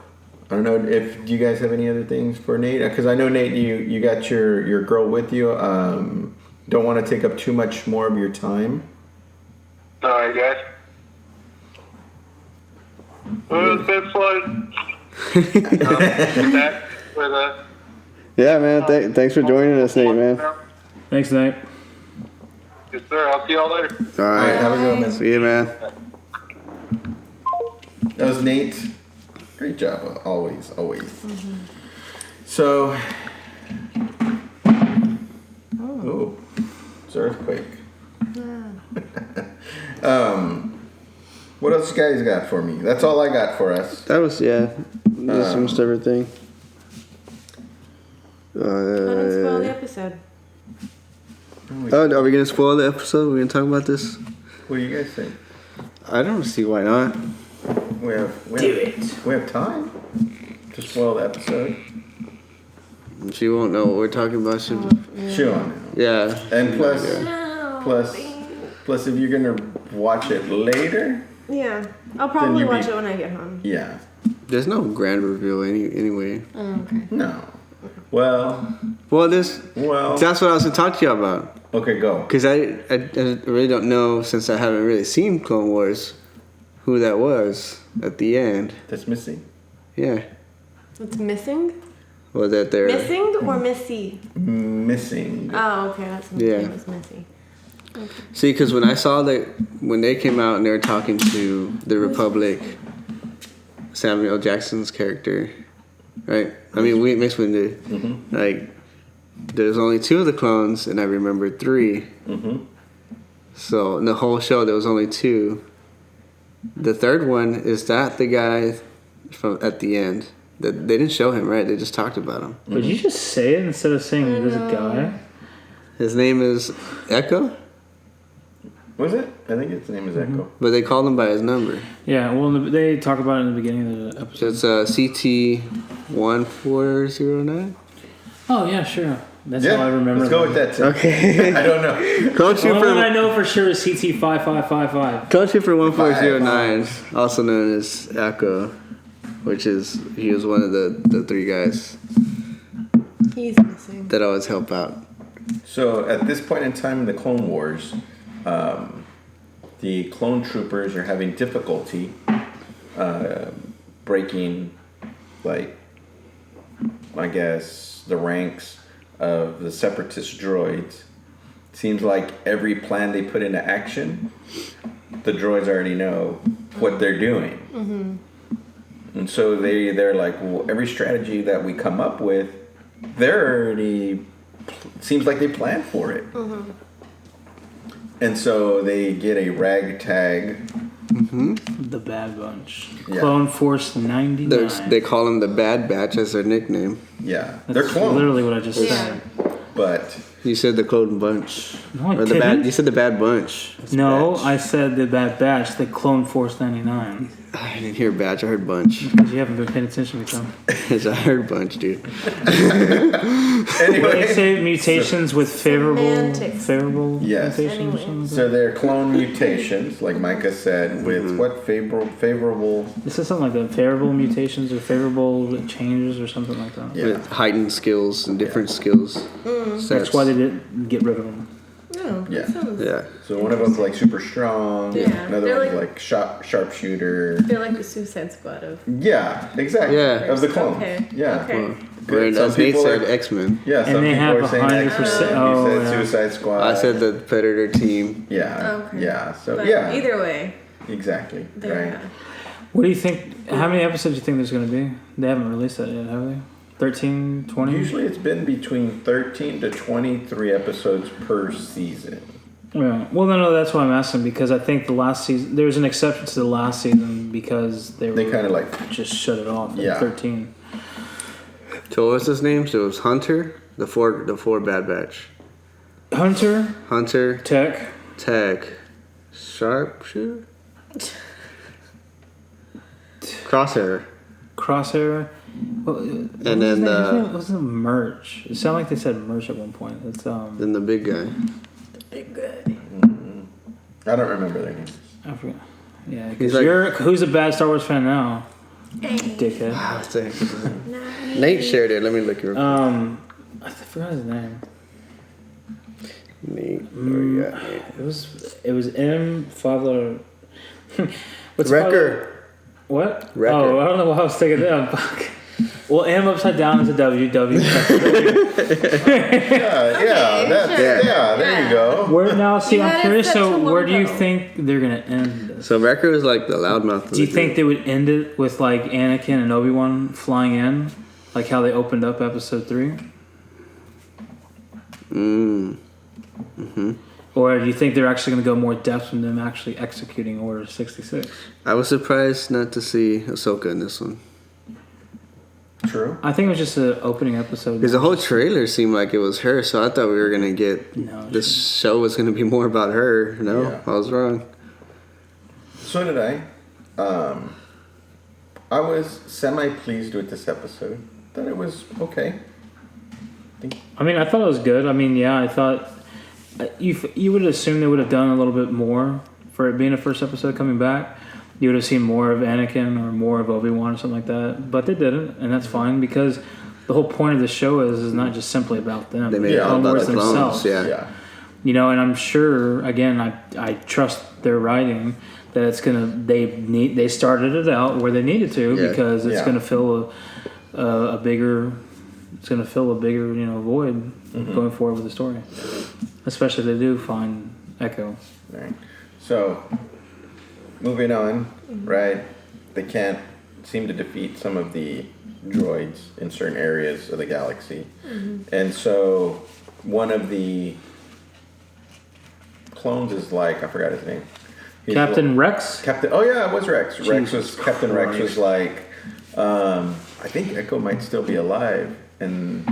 I don't know if you guys have any other things for Nate, because I know Nate, you got your girl with you. Don't want to take up too much more of your time. All right, guys. Well, it's fun. Back with us. Yeah, man. Thanks for joining us, Nate, man. Thanks, Nate. Yes, sir. I'll see y'all later. All right. Have a good one, man. See you, man. That was Nate. Great job, always. Mm-hmm. So, it's an earthquake. What else you guys got for me? That's all I got for us. That was, just almost everything. Don't spoil the episode. Are we going to spoil the episode? We're going to talk about this? What do you guys think? I don't see why not. We have time to spoil the episode. She won't know what we're talking about. She won't know. Yeah. And plus, if you're gonna watch it later. Yeah, I'll probably watch it when I get home. Yeah. There's no grand reveal anyway. Oh, okay. No. Well, that's what I was going to talk to you about. Okay, go. Because I really don't know, since I haven't really seen Clone Wars, who that was at the end. That's missing. Yeah. It's missing? Well, that they're... Missing or Missy? Missing. Oh, okay. That's yeah. It's Missy. Okay. See, because when I saw that, when they came out and they were talking to the Republic, Samuel Jackson's character, right? I mean, we mixed with it. Mm-hmm. Like, there's only 2 of the clones, and I remembered 3. Mm-hmm. So in the whole show, there was only 2. The third one, is that the guy from at the end? They didn't show him, right? They just talked about him. Would you just say it instead of saying this guy? His name is Echo, Was it? I think its name is Echo. but they called him by his number. Yeah, well, they talk about it in the beginning of the episode. So it's CT1409. Oh, yeah, sure. That's how I remember. Let's go with that too. Okay. I don't know. Clone The only one I Trooper, know for sure is CT5555. Clone Trooper 1409, also known as Echo, which is he was one of the three guys He's missing. that always help out. So at this point in time in the Clone Wars, the clone troopers are having difficulty breaking, like, I guess, the ranks of the separatist droids. Seems like every plan they put into action, the droids already know what they're doing. Mm-hmm. And so they're like, well, every strategy that we come up with, they're already, seems like they planned for it. Mm-hmm. And so they get a ragtag. Mm-hmm. The Bad Bunch. Yeah. Clone Force 99. They call him the Bad Batch as their nickname. Yeah, That's they're clones. literally what I just said. But You said the Clone Bunch. No, I Or the didn't. bad. You said the Bad Bunch. No, Batch. I said the Bad Batch, the Clone Force 99. I didn't hear Batch. I heard Bunch. Because you haven't been paying attention to them. I heard Bunch, dude. anyway, They say mutations with favorable Semantics. Yes. mutations or something. so they're clone mutations, like Micah said, with what favorable. This is something like that. Favorable mutations or favorable changes or something like that. Yeah. With heightened skills and different skills. That's why they didn't get rid of them. Oh, Yeah. that sounds. Yeah. So one of them's like super strong. Yeah. Another They're one's like- like sharpshooter. They're like the Suicide Squad of. Yeah, exactly. Yeah. Of the clones. Okay. Yeah. Okay. Where Some as Nate people said, are- X-Men. Yeah, some And they people have are saying 100%. X-Men. Oh, You said yeah. Suicide Squad. I said the Predator team. Yeah. Okay. Yeah. So But yeah. Either way, Exactly. they're. Right. What do you think? How many episodes do you think there's going to be? They haven't released that yet, have they? 13, 20? Usually it's been between 13 to 23 episodes per season. Yeah. Well, no, that's why I'm asking because I think the last season there was an exception to the last season because they kind of like just shut it off at Yeah. 13. So what's his name? So it was Hunter, the four Bad Batch. Hunter, Tech, Sharpshooter, Crosshair, well, and then it wasn't merch. It sounded like they said merch at one point. It's then the big guy. Big good. I don't remember their names. I forget. Yeah, He's because who's a bad Star Wars fan now? Dickhead. What's the heck is his name? Nate shared it. Let me look your. I forgot his name. Nate. There you It was M. Father. What's Wrecker. What? Wrecker. Oh, I don't know why I was thinking that. Fuck. Well, M upside down is a W. W. Yeah, there you go. Where now? See, You I'm had it curious. set So, to where do you one think they're gonna end this? So Wrecker was like the loudmouth. Of Do you the think group. they would end it with like Anakin and Obi-Wan flying in, like how they opened up Episode 3? Or do you think they're actually going to go more depth in them actually executing Order 66? I was surprised not to see Ahsoka in this one. True. I think it was just an opening episode. Because the whole trailer seemed like it was her, so I thought we were gonna get No, this show was gonna be more about her. No, Yeah. I was wrong. So did I. I was semi-pleased with this episode. Thought it was okay. I mean, I thought it was good. I mean, yeah, I thought you would assume they would have done a little bit more for it being a first episode coming back. You would have seen more of Anakin or more of Obi-Wan or something like that, but they didn't, and that's fine because the whole point of the show is not just simply about them. They made Yeah. it all Clone about Wars the clones. Yeah. Yeah. You know, and I'm sure again, I trust their writing that it's gonna they started it out where they needed to Yeah. because it's Yeah. gonna fill a bigger void going forward with the story, especially if they do find Echo. Right. So, moving on, right? They can't seem to defeat some of the droids in certain areas of the galaxy. And so, one of the clones is like, I forgot his name. Captain Rex? Oh yeah, it was Rex. Jesus Captain Rex Christ. was like, I think Echo might still be alive, and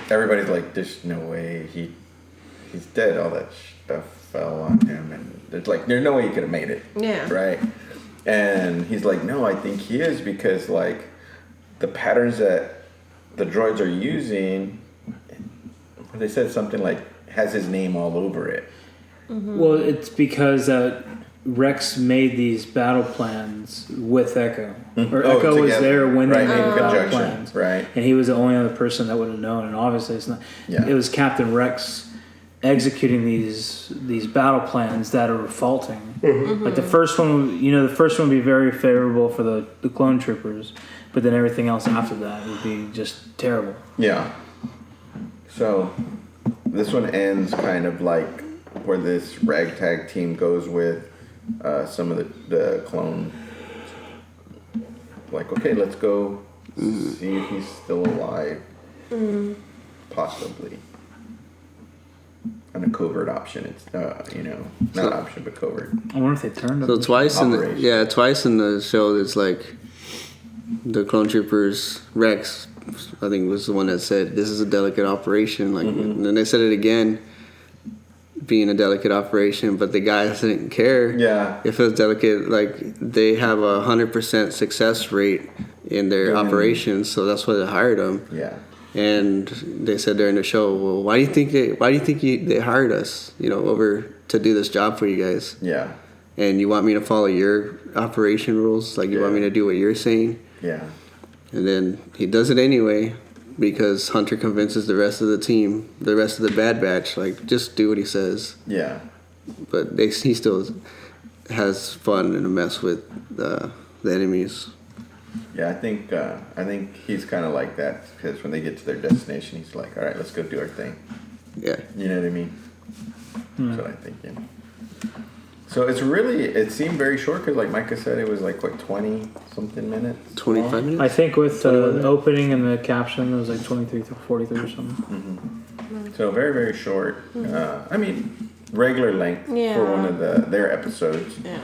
everybody's like, there's no way he's dead. All that stuff fell on him, and there's no way he could have made it. Yeah. Right. And he's like, no, I think he is, because like the patterns that the droids are using, they said something like has his name all over it. Mm-hmm. Well, it's because Rex made these battle plans with Echo. Or Echo was there when they made the battle plans. Right. And he was the only other person that would have known. And obviously it's not. Yeah. It was Captain Rex executing these battle plans that are faulting. Mm-hmm. Like the first one would be very favorable for the clone troopers, but then everything else after that would be just terrible. Yeah. So this one ends kind of like where this ragtag team goes with some of the clone. Like, okay, let's go see if he's still alive. Possibly. On a covert option. It's not option but covert. I wonder if they turned So him. twice in the show, it's like the clone troopers. Rex, I think, was the one that said this is a delicate operation. Like, and then they said it again, being a delicate operation, but the guys didn't care. Yeah. If it was delicate, like they have 100% success rate in their operations, so that's why they hired them. Yeah. And they said during the show, well, why do you think they hired us, over to do this job for you guys? Yeah. And you want me to follow your operation rules? Like, you want me to do what you're saying? Yeah. And then he does it anyway because Hunter convinces the rest of the team, the rest of the Bad Batch, like, just do what he says. Yeah. But he still has fun and a mess with the enemies. Yeah, I think he's kind of like that, because when they get to their destination, he's like, all right, let's go do our thing. Yeah. You know what I mean? That's what I'm thinking. So it seemed very short, because like Micah said, it was like, what, 20-something minutes? 25 long? minutes? I think with the opening and the caption, it was like 23 to 43 or something. So very, very short. I mean, regular length for one of their episodes. Yeah.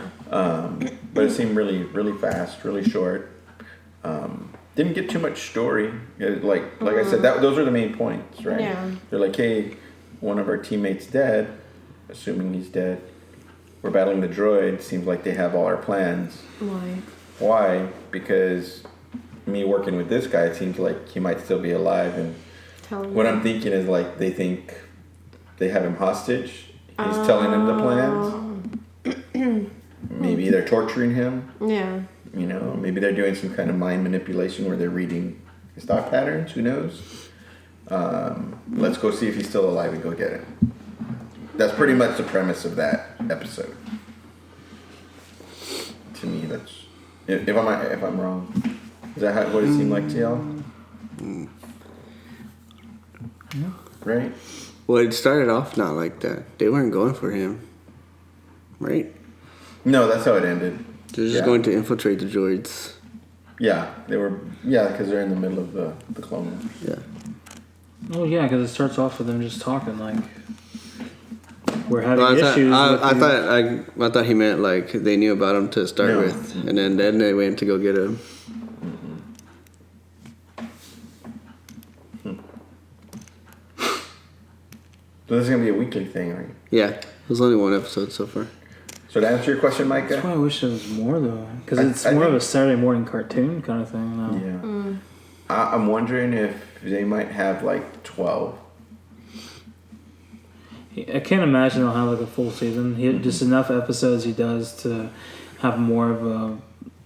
But it seemed really, really fast, really short. Didn't get too much story. Like I said, those are the main points, right? Yeah. They're like, hey, one of our teammates dead, assuming he's dead. We're battling the droid. Seems like they have all our plans. Why? Because me working with this guy, it seems like he might still be alive. And what I'm thinking is, like, they think they have him hostage. He's telling them the plans. Maybe they're torturing him. Yeah. Maybe they're doing some kind of mind manipulation where they're reading his thought patterns. Who knows? Let's go see if he's still alive and go get him. That's pretty much the premise of that episode. To me, that's if I'm wrong. Is that what it seemed like to y'all? Yeah. Right? Well, it started off not like that. They weren't going for him, right? No, that's how it ended. They're just going to infiltrate the droids. Yeah, they were. Yeah, because they're in the middle of the Clone Wars. Yeah. Oh yeah, because it starts off with them just talking like we're having Well, issues. I thought he meant like they knew about him to start No. with, and then they went to go get him. So this is gonna be a weekly thing, right? Yeah, there's only one episode so far. So to answer your question, Micah. That's why I wish there was more though, because it's I more of think- a Saturday morning cartoon kind of thing now. Yeah. I'm wondering if they might have like 12. I can't imagine they'll have like a full season. He just enough episodes he does to have more of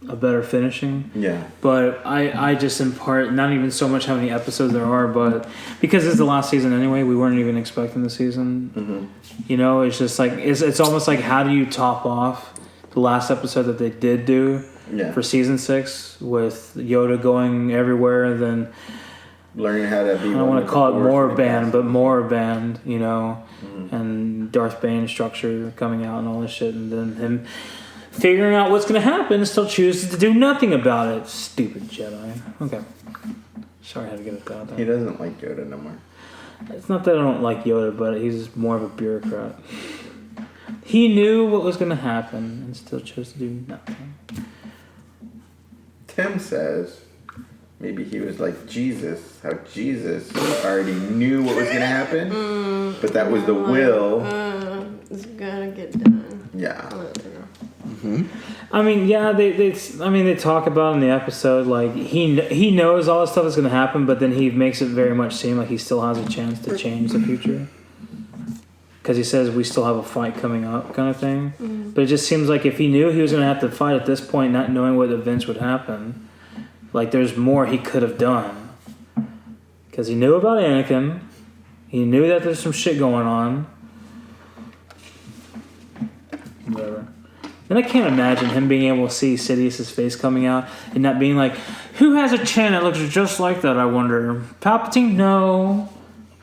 a better finishing. Yeah. But I just in part, not even so much how many episodes there are, but because it's the last season anyway, we weren't even expecting the season. It's just like it's almost like, how do you top off the last episode that they did do for season 6 with Yoda going everywhere, and then Learning how to be. I don't want to call it more band, but more band, and Darth Bane's structure coming out and all this shit, and then him figuring out what's going to happen and still chooses to do nothing about it. Stupid Jedi. Okay. Sorry I had to get it out there. He doesn't like Yoda no more. It's not that I don't like Yoda, but he's more of a bureaucrat. He knew what was going to happen and still chose to do nothing. Tim says maybe he was like Jesus. How Jesus already knew what was going to happen, but that was the will. It's gonna get done. Yeah. I mean, yeah, they talk about in the episode like he knows all this stuff is going to happen, but then he makes it very much seem like he still has a chance to change the future. Because he says we still have a fight coming up, kind of thing. Mm-hmm. But it just seems like if he knew he was going to have to fight at this point, not knowing what events would happen, like there's more he could have done. Because he knew about Anakin, he knew that there's some shit going on. Whatever. And I can't imagine him being able to see Sidious's face coming out and not being like, who has a chin that looks just like that, I wonder? Palpatine? No.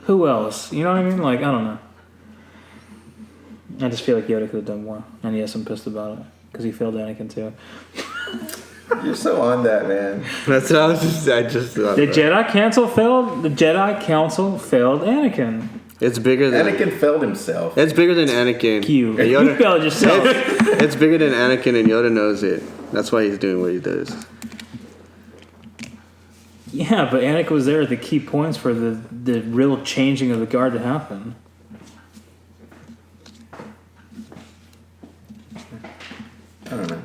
Who else? You know what I mean? Like, I don't know. I just feel like Yoda could have done more. And yes, I'm pissed about it. Because he failed Anakin too. You're so on that, man. That's what I just thought. The Jedi Council failed Anakin. It's bigger than Anakin failed himself. It's bigger than Anakin. You Yoda, failed yourself. It's bigger than Anakin, and Yoda knows it. That's why he's doing what he does. Yeah, but Anakin was there at the key points for the real changing of the guard to happen. I don't know.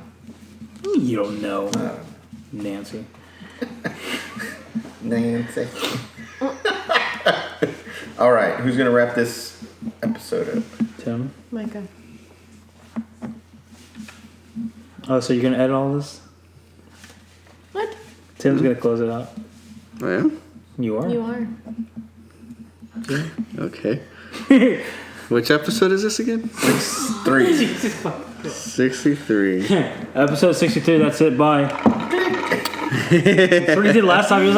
You don't know. Nancy. Nancy. All right, who's going to wrap this episode up? Tim? Micah. Oh, so you're going to edit all this? What? Tim's going to close it out. I am? You are? You are. Okay. Which episode is this again? 3. 63. Episode 62, that's it, bye. That's what he did last time. He was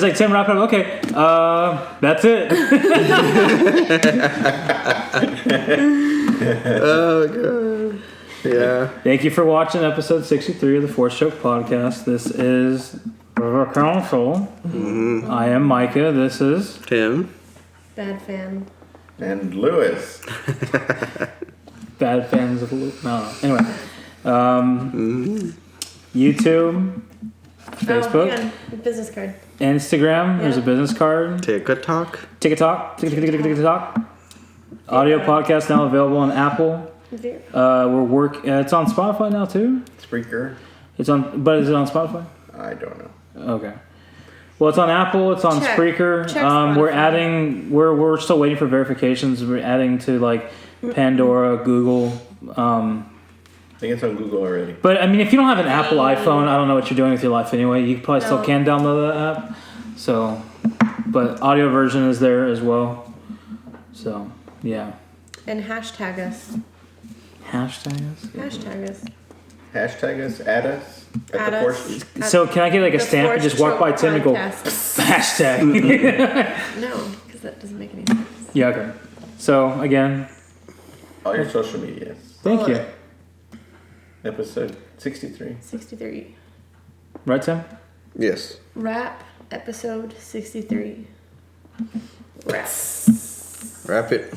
like, Tim, wrap it up. Okay, that's it. Oh, God. Yeah. Thank you for watching episode 63 of the Force Choke Podcast. This is the Council. Mm-hmm. I am Micah. This is Tim. Bad fan. And Lewis. Bad fans of Luke. No. Anyway. YouTube. Facebook. Oh, hang on. Business card. Instagram. Yeah. There's a business card. TikTok. TikTok. Audio podcast now available on Apple. It's on Spotify now too. Spreaker. But is it on Spotify? I don't know. Okay. Well, it's on Apple. It's on Spreaker. Check Spotify. We're adding. We're still waiting for verifications. We're adding to like Pandora, Google. I think it's on Google already. But I mean, if you don't have an Apple iPhone, I don't know what you're doing with your life anyway. You probably still can download that app. So, but audio version is there as well. So, yeah. And hashtag us. Hashtag us. Hashtag us. Hashtag us, add us. Add the us. Force. So can I get like a The stamp and Force just walk by Choke Tim and go Podcast. hashtag? No, because that doesn't make any sense. Yeah. Okay. So again, All your social medias. thank All you. of it. Episode 63. 63. Right, Tim? Yes. Wrap episode 63. Wrap. Wrap it.